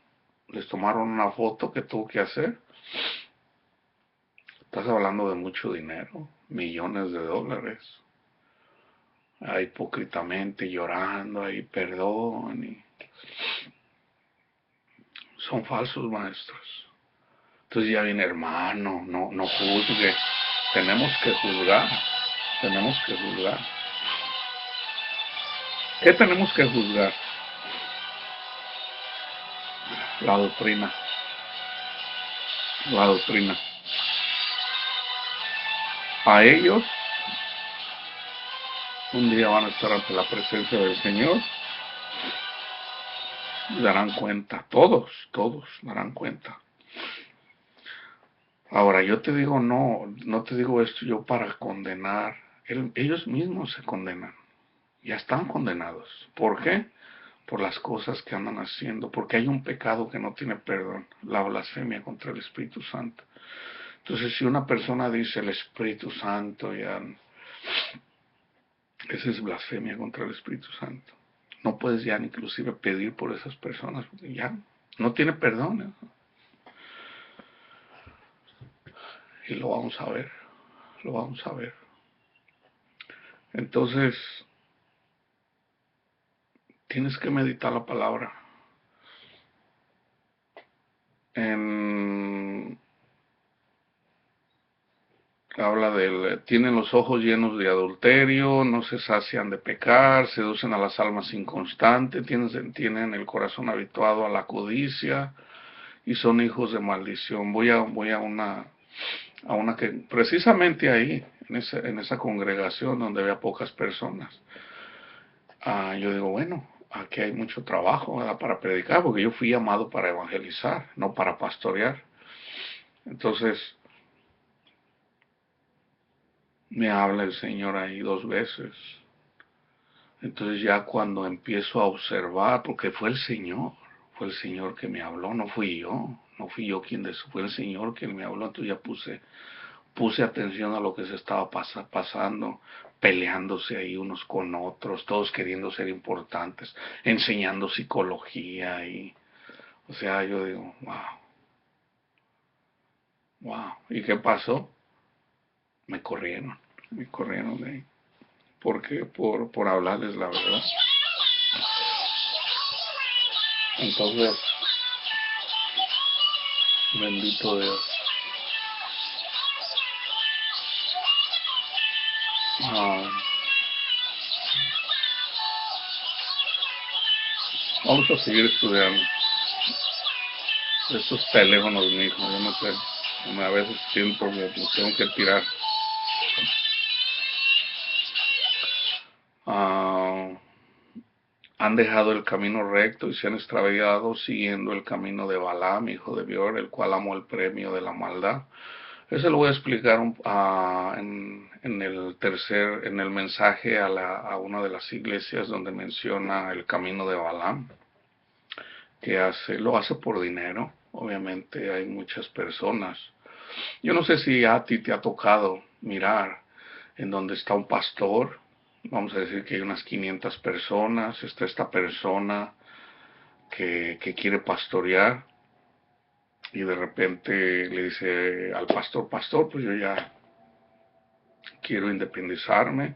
A: les tomaron una foto que tuvo que hacer. Estás hablando de mucho dinero, millones de dólares. Hipócritamente llorando, ahí perdón. Son falsos maestros. Entonces ya viene, hermano, no juzgue. Tenemos que juzgar. Tenemos que juzgar. ¿Qué tenemos que juzgar? La doctrina. La doctrina. A ellos un día van a estar ante la presencia del Señor y darán cuenta. Todos darán cuenta. Ahora, yo te digo, no te digo esto yo para condenar. Ellos mismos se condenan. Ya están condenados. ¿Por qué? Por las cosas que andan haciendo. Porque hay un pecado que no tiene perdón. La blasfemia contra el Espíritu Santo. Entonces, si una persona dice el Espíritu Santo, ya, esa es blasfemia contra el Espíritu Santo. No puedes ya inclusive pedir por esas personas. Porque ya no tiene perdón. Y lo vamos a ver. Lo vamos a ver. Entonces, tienes que meditar la palabra. Habla tienen los ojos llenos de adulterio, no se sacian de pecar, seducen a las almas inconstantes, tienen el corazón habituado a la codicia y son hijos de maldición. Voy a una que precisamente ahí, en esa congregación donde había pocas personas. Yo digo, bueno, aquí hay mucho trabajo, ¿verdad?, para predicar, porque yo fui llamado para evangelizar, no para pastorear. Entonces, me habla el Señor ahí dos veces. Entonces ya cuando empiezo a observar, porque fue el Señor que me habló, no fui yo fue el Señor quien me habló. Entonces ya puse atención a lo que se estaba pasando, peleándose ahí unos con otros, todos queriendo ser importantes, enseñando psicología o sea, yo digo, wow, wow. ¿Y qué pasó? Me corrieron de ahí. ¿Por qué? Por hablarles la verdad. Entonces, bendito Dios. Ah, vamos a seguir estudiando. Estos teléfonos, mi hijo, yo no sé. A veces siento que me tengo que tirar. Ah, han dejado el camino recto y se han extraviado siguiendo el camino de Balaam, hijo de Beor, el cual amó el premio de la maldad. Eso lo voy a explicar en el mensaje a una de las iglesias donde menciona el camino de Balaam. que hace, lo hace por dinero. Obviamente hay muchas personas. Yo no sé si a ti te ha tocado mirar en donde está un pastor. Vamos a decir que hay unas 500 personas. Está esta persona que quiere pastorear y de repente le dice al pastor, pastor, pues yo ya quiero independizarme.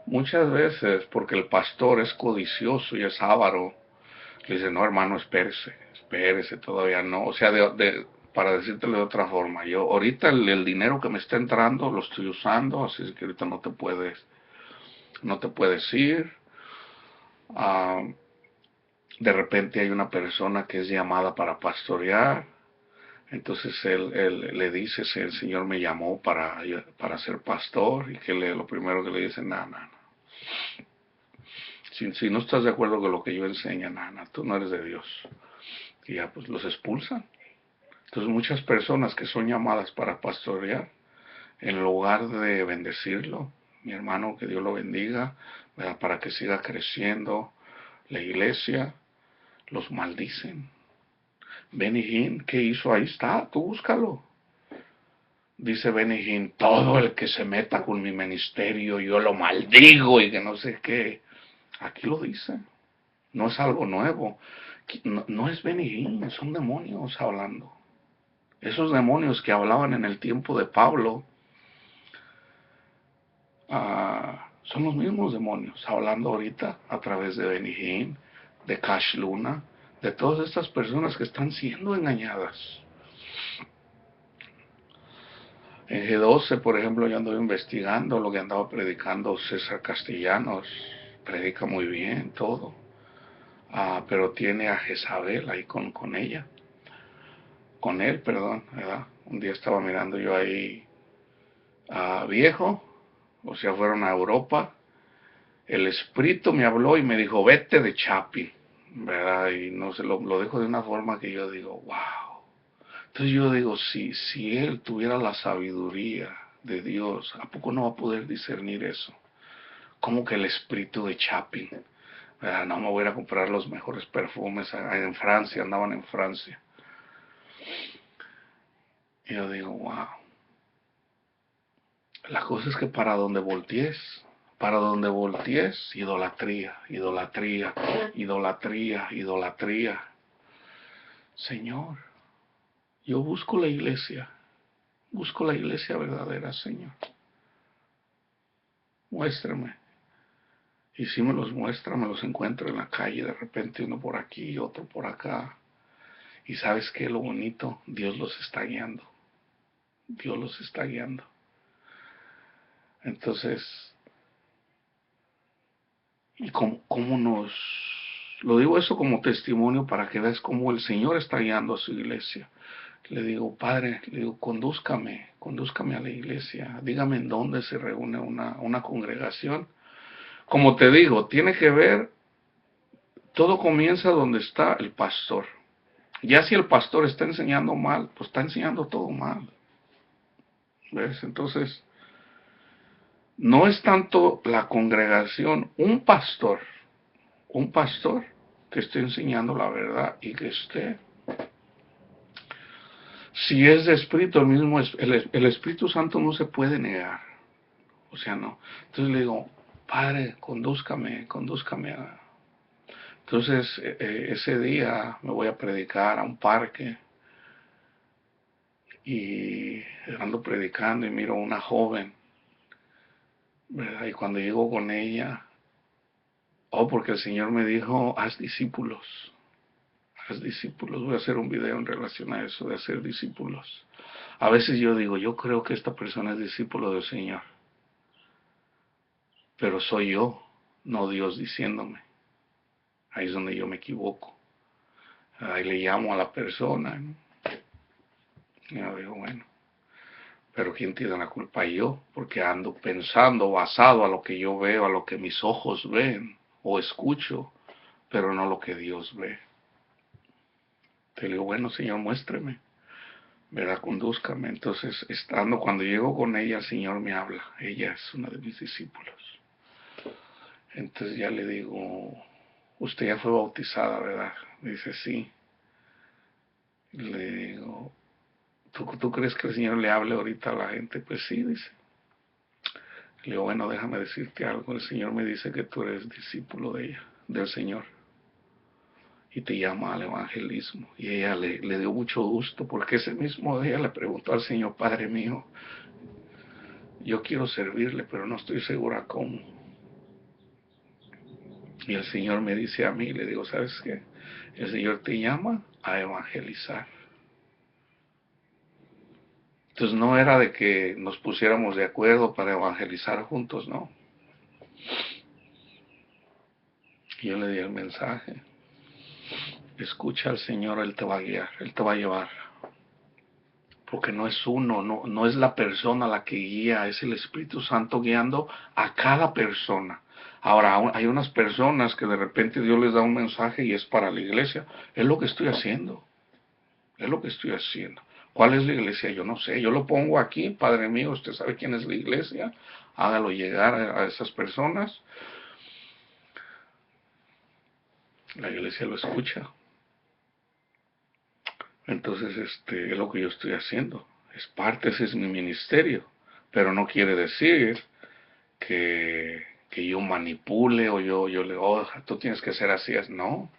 A: Muchas veces, porque el pastor es codicioso y es avaro, le dice, no hermano, espérese, espérese, todavía no. O sea, para decírtelo de otra forma, yo ahorita el dinero que me está entrando lo estoy usando, así es que ahorita no te puedes ir. Ah, de repente hay una persona que es llamada para pastorear. Entonces él le dice, si el Señor me llamó para ser pastor, y que lo primero que le dice, nada, si no estás de acuerdo con lo que yo enseño, nada, tú no eres de Dios. Y ya pues los expulsan. Entonces muchas personas que son llamadas para pastorear, en lugar de bendecirlo, mi hermano, que Dios lo bendiga, ¿verdad? Para que siga creciendo la iglesia, los maldicen. Benny Hinn, ¿qué hizo? Ahí está, tú búscalo. Dice Benny Hinn, todo el que se meta con mi ministerio, yo lo maldigo y que no sé qué. Aquí lo dice, no es algo nuevo. No es Benny Hinn, son demonios hablando. Esos demonios que hablaban en el tiempo de Pablo, son los mismos demonios hablando ahorita a través de Benny Hinn, de Cash Luna, de todas estas personas que están siendo engañadas. En G12, por ejemplo, yo andaba investigando lo que andaba predicando César Castellanos. Predica muy bien todo. Pero tiene a Jezabel ahí con ella. Con él, perdón, ¿verdad? Un día estaba mirando yo ahí a Viejo, o sea, fueron a Europa. El espíritu me habló y me dijo, vete de Chapi, ¿verdad? Y no se lo dijo de una forma que yo digo, wow. Entonces yo digo, si él tuviera la sabiduría de Dios, ¿a poco no va a poder discernir eso? Como que el espíritu de Chapi, ¿verdad? No me voy a ir a comprar los mejores perfumes en Francia, andaban en Francia. Y yo digo, wow. La cosa es que para donde voltees, idolatría, idolatría, idolatría, idolatría. Señor, yo busco la iglesia verdadera, Señor. Muéstrame. Y si me los muestra, me los encuentro en la calle, de repente uno por aquí y otro por acá. Y sabes qué, lo bonito, Dios los está guiando. Dios los está guiando. Entonces, ¿y cómo nos... Lo digo eso como testimonio para que veas cómo el Señor está guiando a su iglesia. Le digo, Padre, le digo, condúzcame a la iglesia. Dígame en dónde se reúne una congregación. Como te digo, tiene que ver, todo comienza donde está el pastor. Ya si el pastor está enseñando mal, pues está enseñando todo mal. ¿Ves? Entonces, no es tanto la congregación, un pastor que esté enseñando la verdad y que esté. Si es de espíritu, el Espíritu Santo no se puede negar. O sea, no. Entonces le digo, Padre, condúzcame a... Entonces, ese día me voy a predicar a un parque y ando predicando y miro a una joven, ¿verdad? Y cuando llego con ella, porque el Señor me dijo, haz discípulos, voy a hacer un video en relación a eso, de hacer discípulos. A veces yo digo, yo creo que esta persona es discípulo del Señor, pero soy yo, no Dios diciéndome. Ahí es donde yo me equivoco. Ahí le llamo a la persona, ¿no? Y yo digo, bueno, pero ¿quién tiene la culpa? Yo, porque ando pensando basado a lo que yo veo, a lo que mis ojos ven o escucho, pero no lo que Dios ve. Te digo, bueno, Señor, muéstreme, ¿verdad? Condúzcame. Entonces, cuando llego con ella, el Señor me habla. Ella es una de mis discípulos. Entonces ya le digo, usted ya fue bautizada, ¿verdad? Dice, sí. Le digo, ¿tú crees que el Señor le hable ahorita a la gente? Pues sí, dice. Le digo, bueno, déjame decirte algo. El Señor me dice que tú eres discípulo de ella, del Señor, y te llama al evangelismo. Y ella le dio mucho gusto, porque ese mismo día le preguntó al Señor, Padre mío, yo quiero servirle, pero no estoy segura cómo. Y el Señor me dice a mí, le digo, ¿sabes qué? El Señor te llama a evangelizar. Entonces no era de que nos pusiéramos de acuerdo para evangelizar juntos, no. Y yo le di el mensaje. Escucha al Señor, Él te va a guiar, Él te va a llevar. Porque no es uno, no es la persona la que guía, es el Espíritu Santo guiando a cada persona. Ahora, hay unas personas que de repente Dios les da un mensaje y es para la iglesia. Es lo que estoy haciendo. Es lo que estoy haciendo. ¿Cuál es la iglesia? Yo no sé. Yo lo pongo aquí, Padre mío, usted sabe quién es la iglesia. Hágalo llegar a esas personas. La iglesia lo escucha. Entonces, es lo que yo estoy haciendo. Es parte, ese es mi ministerio. Pero no quiere decir que yo manipule o yo le digo, oh, tú tienes que ser así. No,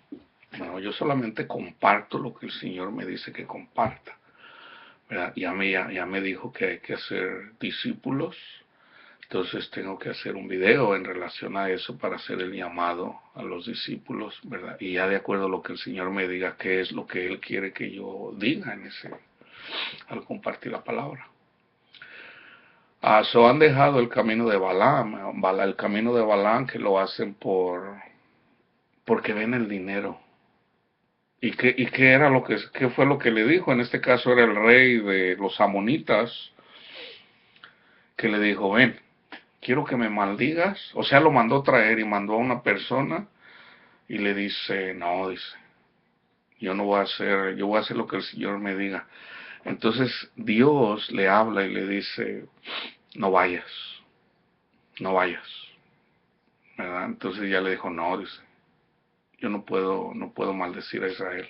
A: no, yo solamente comparto lo que el Señor me dice que comparta. ¿Verdad? Ya me dijo que hay que hacer discípulos. Entonces tengo que hacer un video en relación a eso para hacer el llamado a los discípulos, ¿verdad? Y ya de acuerdo a lo que el Señor me diga, qué es lo que Él quiere que yo diga al compartir la palabra. Han dejado el camino de Balaam, el camino de Balaam que lo hacen porque ven el dinero. ¿Y qué era qué fue lo que le dijo? En este caso era el rey de los amonitas, que le dijo, ven, quiero que me maldigas. O sea, lo mandó traer y mandó a una persona y le dice, no, dice, yo voy a hacer lo que el Señor me diga. Entonces Dios le habla y le dice, no vayas, no vayas, ¿verdad? Entonces ya le dijo, no, dice, yo no puedo maldecir a Israel.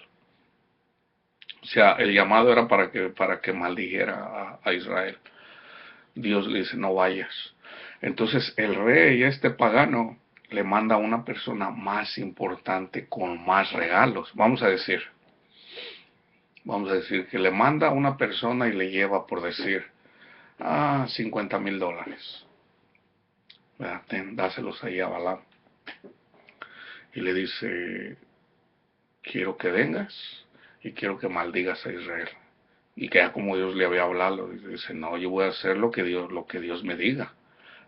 A: O sea, el llamado era para que maldijera a Israel. Dios le dice, no vayas. Entonces el rey, este pagano, le manda a una persona más importante con más regalos. Vamos a decir que le manda a una persona y le lleva, por decir, $50,000. Dáselos ahí a Balaam. Y le dice, quiero que vengas y quiero que maldigas a Israel. Y que ya como Dios le había hablado, dice, no, yo voy a hacer lo que Dios me diga.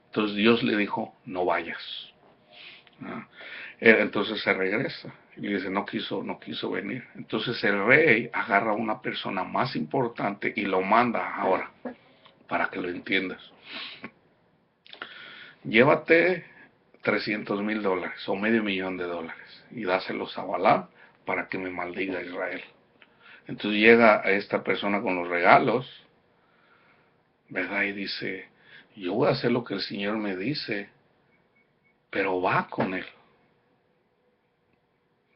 A: Entonces Dios le dijo, no vayas. Entonces se regresa y le dice, no quiso venir. Entonces el rey agarra a una persona más importante y lo manda ahora, para que lo entiendas. Llévate $300,000 o $500,000 y dáselos a Balaam para que me maldiga a Israel. Entonces llega a esta persona con los regalos, ¿verdad? Y dice, yo voy a hacer lo que el Señor me dice, pero va con él.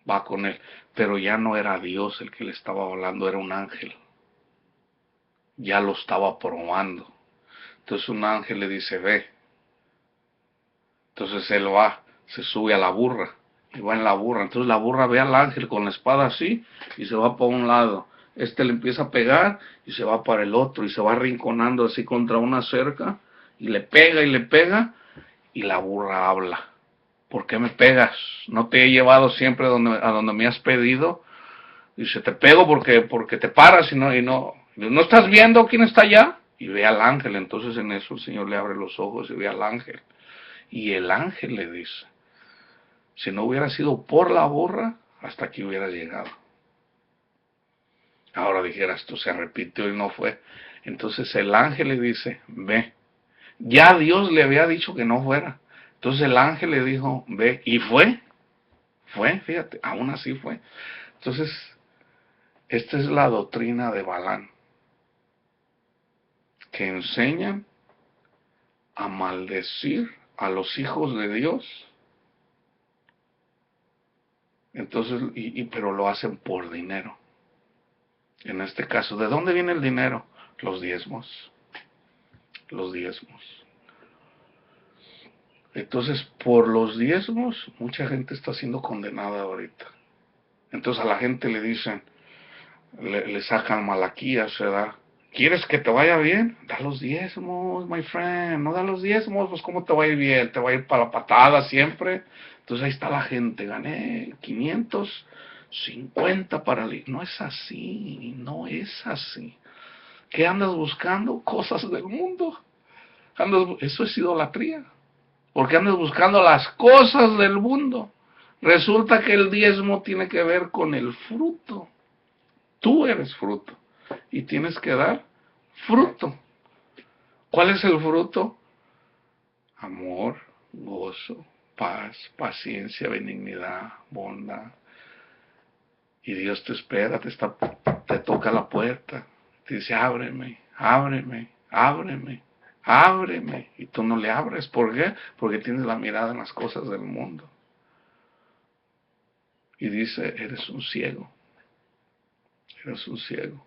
A: Va con él. Pero ya no era Dios el que le estaba hablando, era un ángel. Ya lo estaba probando. Entonces un ángel le dice, ve. Entonces él va, se sube a la burra y va en la burra. Entonces la burra ve al ángel con la espada así y se va para un lado. Le empieza a pegar y se va para el otro y se va arrinconando así contra una cerca y le pega y la burra habla. ¿Por qué me pegas? ¿No te he llevado siempre a donde me has pedido? Dice, te pego porque te paras y no estás viendo quién está allá. Y ve al ángel. Entonces en eso el Señor le abre los ojos y ve al ángel. Y el ángel le dice, si no hubiera sido por la burra, hasta aquí hubiera llegado. Ahora dijeras, esto se repitió y no fue. Entonces el ángel le dice, ve. Ya Dios le había dicho que no fuera. Entonces el ángel le dijo, ve. Y fue, fíjate, aún así fue. Entonces, esta es la doctrina de Balaam, que enseñan a maldecir a los hijos de Dios Entonces, pero lo hacen por dinero. En este caso, ¿de dónde viene el dinero? Los diezmos. Los diezmos. Entonces, por los diezmos, mucha gente está siendo condenada ahorita. Entonces a la gente le dicen, le sacan Malaquías, ¿verdad? ¿Quieres que te vaya bien? Da los diezmos, my friend. No da los diezmos, pues ¿cómo te va a ir bien? Te va a ir para la patada siempre. Entonces ahí está la gente, gané 550 para el... No es así, no es así. ¿Qué andas buscando? Cosas del mundo. Eso es idolatría. Porque andas buscando las cosas del mundo. Resulta que el diezmo tiene que ver con el fruto. Tú eres fruto y tienes que dar fruto. ¿Cuál es el fruto? Amor, gozo, paz, paciencia, benignidad, bondad. Y Dios te espera, te toca la puerta, te dice, ábreme, ábreme, ábreme, ábreme. Y tú no le abres. ¿Por qué? Porque tienes la mirada en las cosas del mundo. Y dice, eres un ciego, eres un ciego.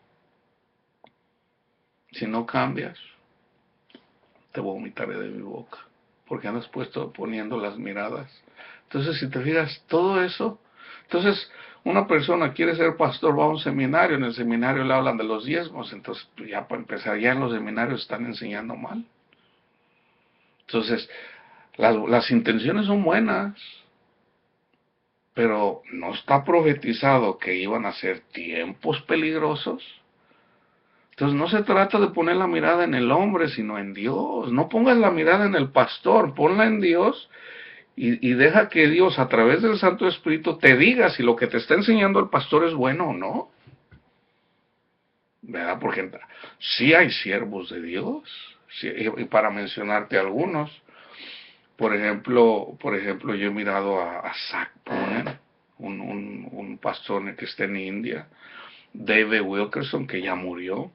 A: Si no cambias, te vomitaré de mi boca, porque andas poniendo las miradas. Entonces, si te fijas, todo eso, entonces una persona quiere ser pastor, va a un seminario, en el seminario le hablan de los diezmos, entonces ya para empezar, ya en los seminarios están enseñando mal. Entonces, las intenciones son buenas, pero no está profetizado que iban a ser tiempos peligrosos. Entonces no se trata de poner la mirada en el hombre, sino en Dios. No pongas la mirada en el pastor, ponla en Dios y deja que Dios a través del Santo Espíritu te diga si lo que te está enseñando el pastor es bueno o no. ¿Verdad? Porque sí hay siervos de Dios. Sí, y para mencionarte algunos, por ejemplo, yo he mirado a Zach Ponen, un pastor que está en India, David Wilkerson, que ya murió,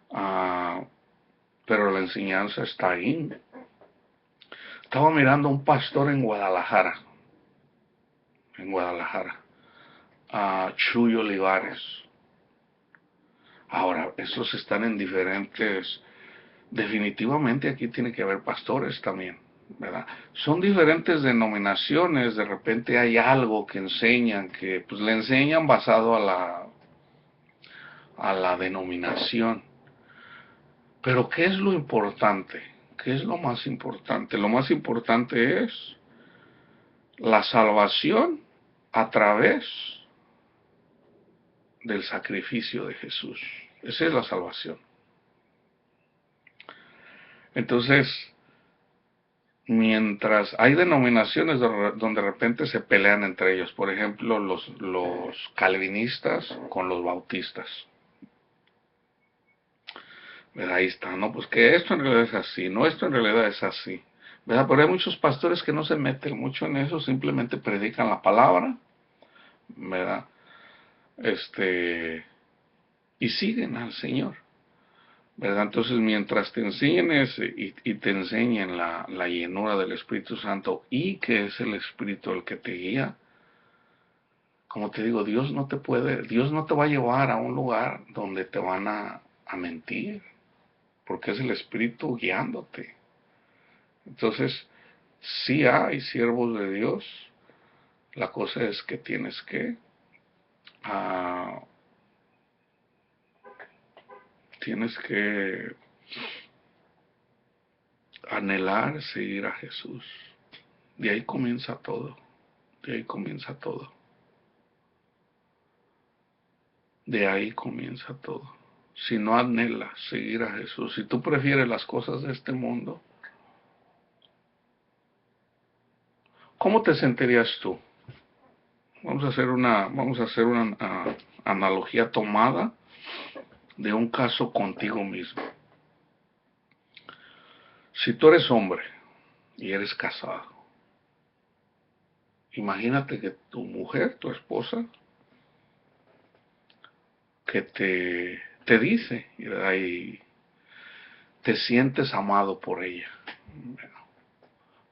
A: uh, pero la enseñanza está ahí. Estaba mirando a un pastor en Guadalajara, a Chuy Olivares. Ahora, esos están en diferentes, definitivamente aquí tiene que haber pastores también, ¿verdad? Son diferentes denominaciones, de repente hay algo que enseñan, que pues le enseñan basado a la denominación. Pero ¿qué es lo importante? ¿Qué es lo más importante? Lo más importante es la salvación a través del sacrificio de Jesús. Esa es la salvación. Entonces, mientras hay denominaciones donde de repente se pelean entre ellos, por ejemplo, los calvinistas con los bautistas. ¿Verdad? Ahí está, ¿no? Pues que esto en realidad es así, no, esto en realidad es así. ¿Verdad? Pero hay muchos pastores que no se meten mucho en eso, simplemente predican la palabra, ¿verdad? Y siguen al Señor. ¿Verdad? Entonces, mientras te enseñen ese y te enseñen la llenura del Espíritu Santo y que es el Espíritu el que te guía, como te digo, Dios no te va a llevar a un lugar donde te van a mentir, porque es el Espíritu guiándote. Entonces, sí hay siervos de Dios, la cosa es que ah, tienes que anhelar seguir a Jesús. De ahí comienza todo. De ahí comienza todo. De ahí comienza todo. Si no anhelas seguir a Jesús, si tú prefieres las cosas de este mundo, ¿cómo te sentirías tú? Vamos a hacer una analogía tomada de un caso contigo mismo. Si tú eres hombre y eres casado, imagínate que tu mujer, tu esposa, que te dice, y te sientes amado por ella.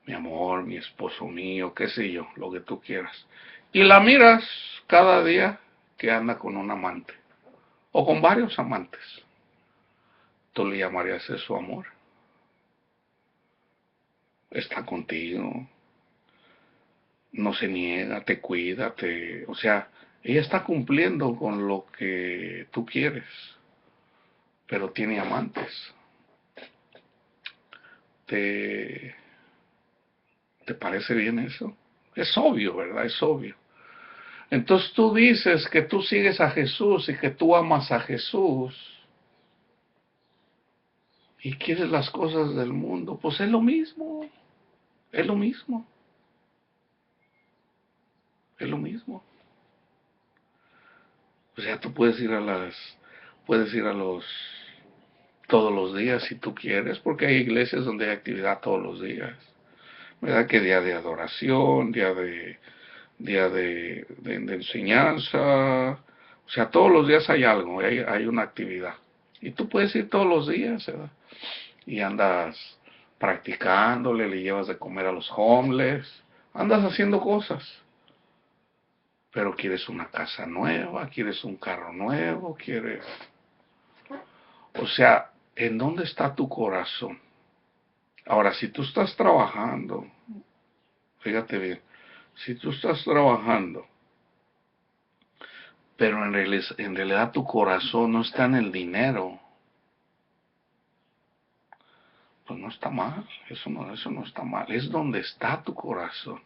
A: Mi amor, mi esposo mío, qué sé yo, lo que tú quieras. y la miras cada día que anda con un amante o con varios amantes. ¿Tú le llamarías eso amor? Está contigo, no se niega, te cuida, o sea, ella está cumpliendo con lo que tú quieres, pero tiene amantes. ¿Te, te parece bien eso? Es obvio, ¿verdad? Es obvio. Entonces tú dices que tú sigues a Jesús y que tú amas a Jesús y quieres las cosas del mundo. Pues es lo mismo, es lo mismo, es lo mismo. O sea, tú puedes ir a los, todos los días si tú quieres, porque hay iglesias donde hay actividad todos los días. ¿Verdad? Que día de adoración, día de enseñanza. O sea, todos los días hay algo, hay una actividad. Y tú puedes ir todos los días, ¿verdad? Y andas practicándole, le llevas de comer a los homeless, andas haciendo cosas. Pero quieres una casa nueva, quieres un carro nuevo, quieres... O sea, ¿en dónde está tu corazón? Ahora, si tú estás trabajando, fíjate bien, si tú estás trabajando, pero en realidad tu corazón no está en el dinero, pues no está mal, eso no está mal, es donde está tu corazón.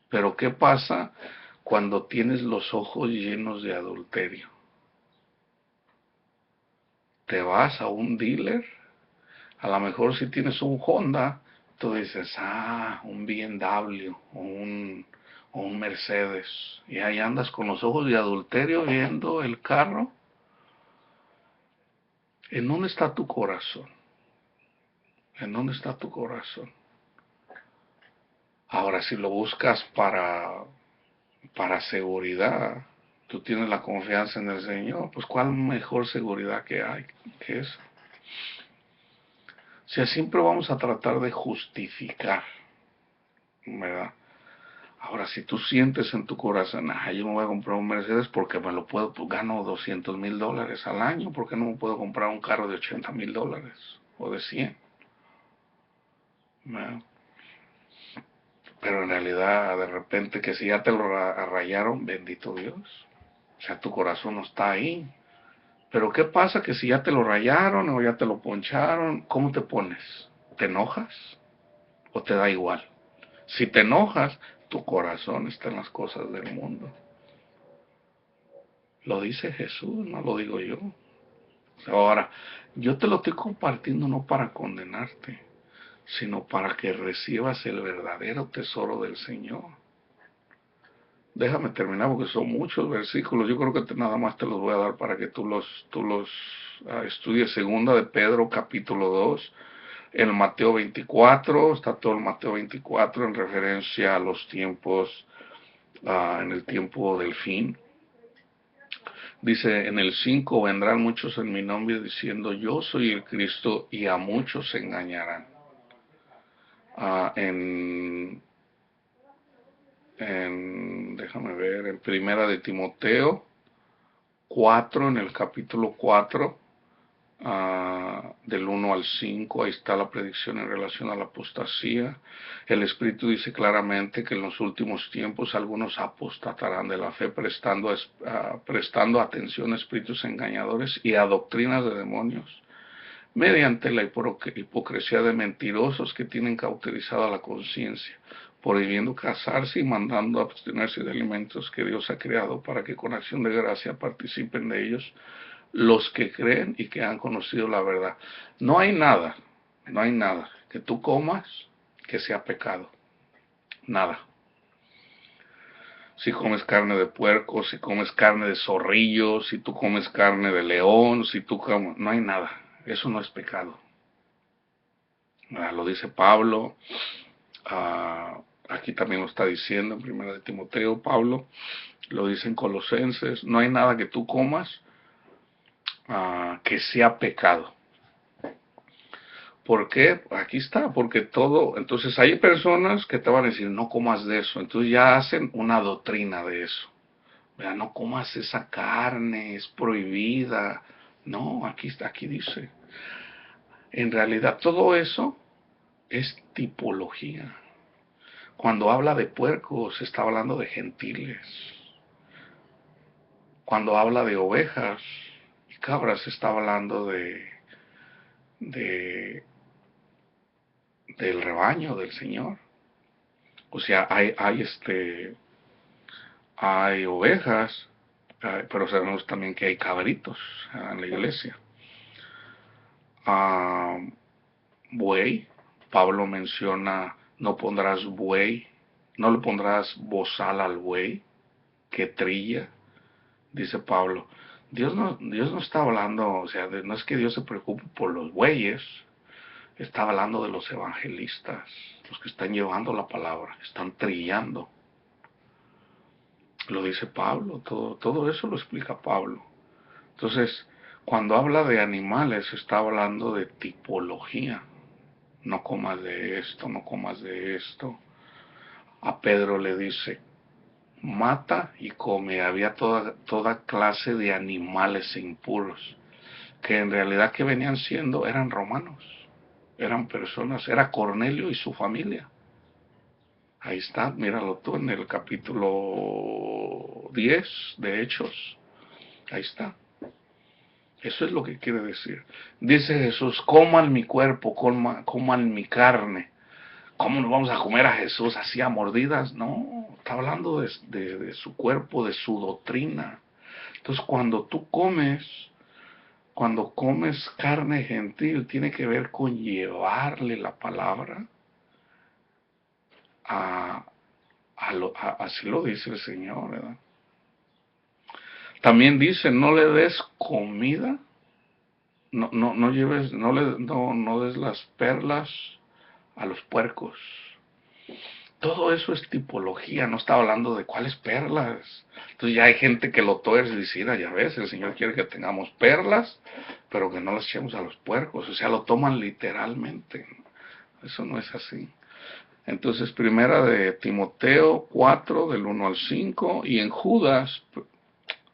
A: Pero ¿qué pasa cuando tienes los ojos llenos de adulterio? Te vas a un dealer, a lo mejor si tienes un Honda, tú dices, un BMW o un Mercedes, y ahí andas con los ojos de adulterio viendo el carro. ¿En dónde está tu corazón? ¿En dónde está tu corazón? Ahora, si lo buscas para seguridad, tú tienes la confianza en el Señor, pues ¿cuál mejor seguridad que hay que eso? O sea, siempre vamos a tratar de justificar, ¿verdad? Ahora, si tú sientes en tu corazón, yo me voy a comprar un Mercedes porque me lo puedo, pues gano $200,000 al año, ¿por qué no me puedo comprar un carro de $80,000 o de 100? ¿Verdad? Pero en realidad, de repente, que si ya te lo rayaron, bendito Dios. O sea, tu corazón no está ahí. Pero ¿qué pasa? Que si ya te lo rayaron o ya te lo poncharon, ¿cómo te pones? ¿Te enojas o te da igual? Si te enojas, tu corazón está en las cosas del mundo. Lo dice Jesús, no lo digo yo. Ahora, yo te lo estoy compartiendo no para condenarte, sino para que recibas el verdadero tesoro del Señor. Déjame terminar porque son muchos versículos. Yo creo que nada más te los voy a dar para que tú los estudies. Segunda de Pedro, capítulo 2. El Mateo 24, está todo el Mateo 24 en referencia a los tiempos, en el tiempo del fin. Dice en el 5, vendrán muchos en mi nombre diciendo yo soy el Cristo y a muchos se engañarán. En déjame ver, en Primera de Timoteo 4, en el capítulo 4, del 1 al 5, ahí está la predicción en relación a la apostasía. El Espíritu dice claramente que en los últimos tiempos algunos apostatarán de la fe prestando atención a espíritus engañadores y a doctrinas de demonios, mediante la hipocresía de mentirosos que tienen cauterizada la conciencia, prohibiendo casarse y mandando abstenerse de alimentos que Dios ha creado para que con acción de gracia participen de ellos los que creen y que han conocido la verdad. No hay nada que tú comas que sea pecado. Nada. Si comes carne de puerco, si comes carne de zorrillo, si tú comes carne de león, si tú comes... No hay nada. Eso no es pecado. Lo dice Pablo. Aquí también lo está diciendo en Primera de Timoteo. Pablo lo dice en Colosenses. No hay nada que tú comas que sea pecado. ¿Por qué? Aquí está, porque todo, entonces hay personas que te van a decir, no comas de eso, entonces ya hacen una doctrina de eso. Vea, no comas esa carne, es prohibida. No, aquí está, aquí dice. En realidad todo eso es tipología. Cuando habla de puercos, está hablando de gentiles. Cuando habla de ovejas y cabras, está hablando de del rebaño del Señor. O sea, hay ovejas, pero sabemos también que hay cabritos en la iglesia. Ah, buey, Pablo menciona, no pondrás buey, no le pondrás bozal al buey que trilla, dice Pablo. Dios no está hablando, o sea, no es que Dios se preocupe por los bueyes, está hablando de los evangelistas, los que están llevando la palabra, están trillando. Lo dice Pablo, todo eso lo explica Pablo. Entonces, cuando habla de animales, está hablando de tipología. No comas de esto, no comas de esto. A Pedro le dice, mata y come. Había toda clase de animales impuros, que en realidad que venían siendo, eran romanos, eran personas, era Cornelio y su familia. Ahí está, míralo tú en el capítulo 10 de Hechos. Ahí está. Eso es lo que quiere decir. Dice Jesús, coman mi cuerpo, coman mi carne. ¿Cómo nos vamos a comer a Jesús así a mordidas? No, está hablando de su cuerpo, de su doctrina. Entonces cuando comes carne gentil, tiene que ver con llevarle la palabra a, así lo dice el Señor, ¿verdad? También dice, no le des comida, no lleves, no des las perlas a los puercos. Todo eso es tipología, no está hablando de cuáles perlas. Entonces ya hay gente que lo tuerce y dice, ya ves, el Señor quiere que tengamos perlas, pero que no las echemos a los puercos. O sea, lo toman literalmente. Eso no es así. Entonces, primera de Timoteo 4, del 1 al 5, y en Judas,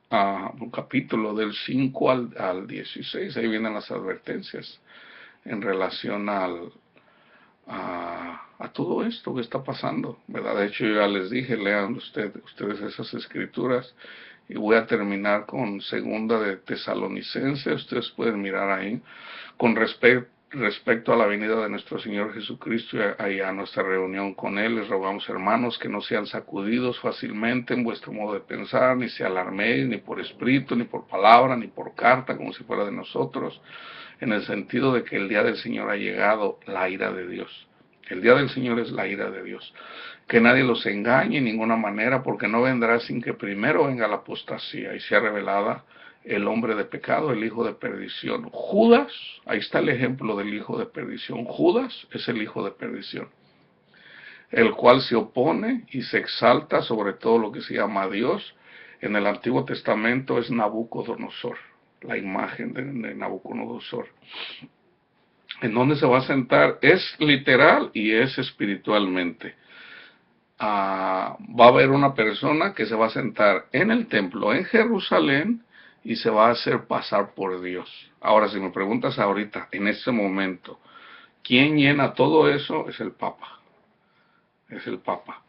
A: un capítulo del 5 al 16, ahí vienen las advertencias en relación a todo esto que está pasando, ¿verdad? De hecho, yo ya les dije, lean ustedes esas escrituras, y voy a terminar con segunda de Tesalonicenses, ustedes pueden mirar ahí, con respecto a la venida de nuestro Señor Jesucristo y a nuestra reunión con Él. Les rogamos, hermanos, que no sean sacudidos fácilmente en vuestro modo de pensar, ni se alarméis, ni por espíritu, ni por palabra, ni por carta, como si fuera de nosotros, en el sentido de que el día del Señor ha llegado, la ira de Dios. El día del Señor es la ira de Dios. Que nadie los engañe en ninguna manera, porque no vendrá sin que primero venga la apostasía y sea revelada el hombre de pecado, el hijo de perdición. Judas, ahí está el ejemplo del hijo de perdición. Judas es el hijo de perdición, el cual se opone y se exalta sobre todo lo que se llama Dios. En el Antiguo Testamento es Nabucodonosor, la imagen de Nabucodonosor. ¿En dónde se va a sentar? Es literal y es espiritualmente. Va a haber una persona que se va a sentar en el templo en Jerusalén y se va a hacer pasar por Dios. Ahora, si me preguntas ahorita, en este momento, ¿quién llena todo eso? Es el Papa. Es el Papa.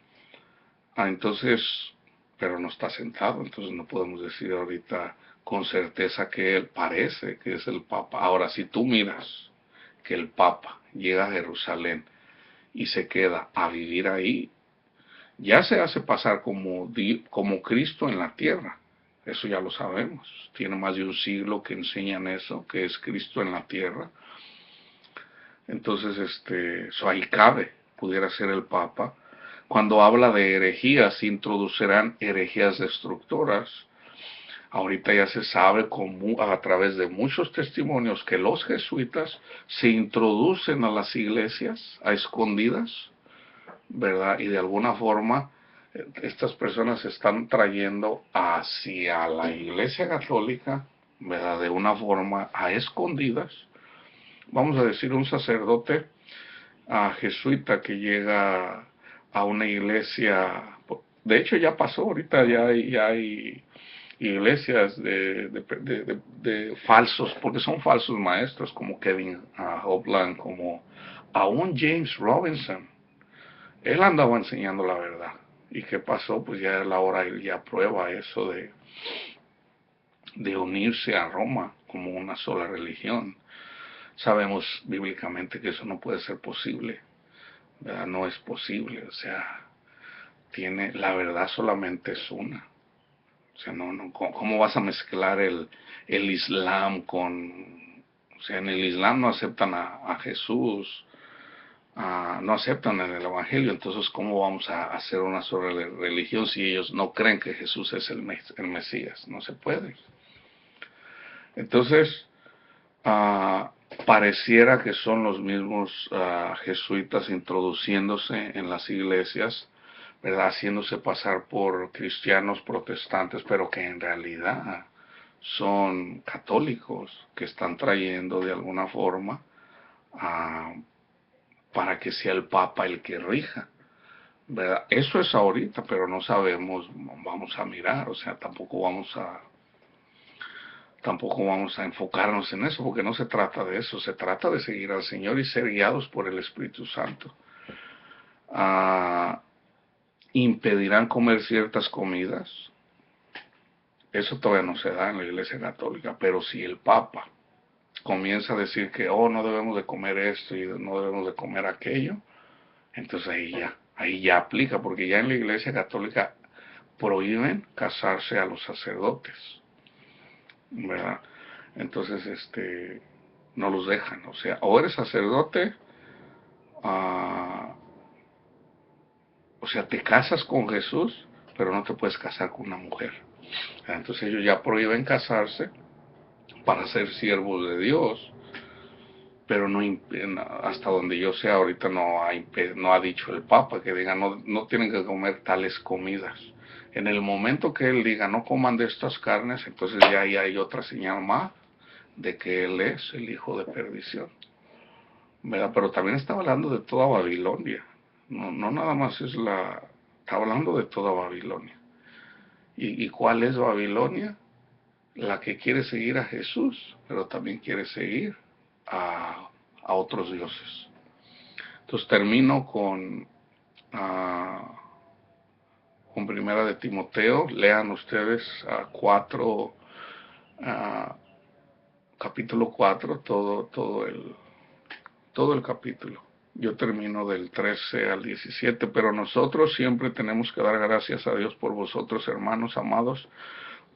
A: Entonces, pero no está sentado, entonces no podemos decir ahorita con certeza que él parece que es el Papa. Ahora, si tú miras que el Papa llega a Jerusalén y se queda a vivir ahí, ya se hace pasar como Cristo en la tierra. Eso ya lo sabemos. Tiene más de un siglo que enseñan eso, que es Cristo en la tierra. Entonces, eso ahí cabe, pudiera ser el Papa. Cuando habla de herejías, introducirán herejías destructoras. Ahorita ya se sabe a través de muchos testimonios que los jesuitas se introducen a las iglesias a escondidas, ¿verdad? Y de alguna forma estas personas se están trayendo hacia la Iglesia Católica, ¿verdad? De una forma a escondidas, vamos a decir, un sacerdote jesuita que llega a una iglesia, de hecho ya pasó, ahorita ya hay iglesias de falsos, porque son falsos maestros, como Kevin Hopland, como aún James Robinson. Él andaba enseñando la verdad. ¿Y qué pasó? Pues ya es la hora, él ya prueba eso de unirse a Roma como una sola religión. Sabemos bíblicamente que eso no puede ser posible, ¿verdad? No es posible, o sea, la verdad solamente es una. O sea, ¿cómo vas a mezclar el Islam con, o sea, en el Islam no aceptan a Jesús, no aceptan en el Evangelio, entonces ¿cómo vamos a hacer una sola religión si ellos no creen que Jesús es el Mesías? No se puede. Entonces, pareciera que son los mismos jesuitas introduciéndose en las iglesias, ¿verdad? Haciéndose pasar por cristianos protestantes, pero que en realidad son católicos que están trayendo de alguna forma para que sea el Papa el que rija, ¿verdad? Eso es ahorita, pero no sabemos, vamos a mirar, o sea, tampoco vamos a enfocarnos en eso, porque no se trata de eso, se trata de seguir al Señor y ser guiados por el Espíritu Santo. Ah, ¿Impedirán comer ciertas comidas? Eso todavía no se da en la Iglesia Católica, pero si el Papa comienza a decir que, oh, no debemos de comer esto y no debemos de comer aquello, entonces ahí ya aplica, porque ya en la Iglesia Católica prohíben casarse a los sacerdotes, ¿verdad? Entonces, no los dejan, o sea, o eres sacerdote, ah, o sea, te casas con Jesús, pero no te puedes casar con una mujer. Entonces ellos ya prohíben casarse para ser siervos de Dios, pero no, hasta donde yo sé ahorita no ha dicho el Papa que diga no tienen que comer tales comidas. En el momento que él diga no coman de estas carnes, entonces ya ahí hay otra señal más de que él es el hijo de perdición, ¿verdad? Pero también está hablando de toda Babilonia, no nada más está hablando de toda Babilonia. ¿Y cuál es Babilonia? La que quiere seguir a Jesús, pero también quiere seguir a otros dioses. Entonces termino uh, con Primera de Timoteo. Lean ustedes 4, capítulo 4, todo el capítulo. Yo termino del 13 al 17, pero nosotros siempre tenemos que dar gracias a Dios por vosotros, hermanos amados,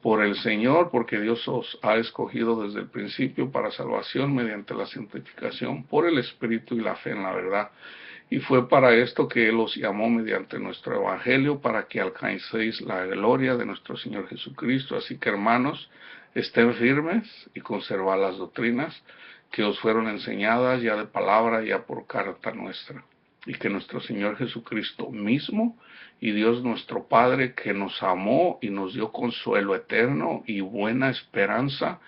A: por el Señor, porque Dios os ha escogido desde el principio para salvación mediante la santificación por el Espíritu y la fe en la verdad. Y fue para esto que Él os llamó mediante nuestro Evangelio, para que alcancéis la gloria de nuestro Señor Jesucristo. Así que, hermanos, estén firmes y conservad las doctrinas que os fueron enseñadas, ya de palabra, ya por carta nuestra. Y que nuestro Señor Jesucristo mismo y Dios nuestro Padre, que nos amó y nos dio consuelo eterno y buena esperanza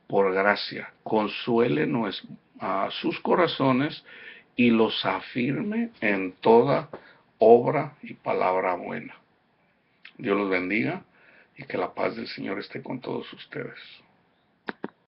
A: por gracia, consuele a sus corazones y los afirme en toda obra y palabra buena. Dios los bendiga y que la paz del Señor esté con todos ustedes.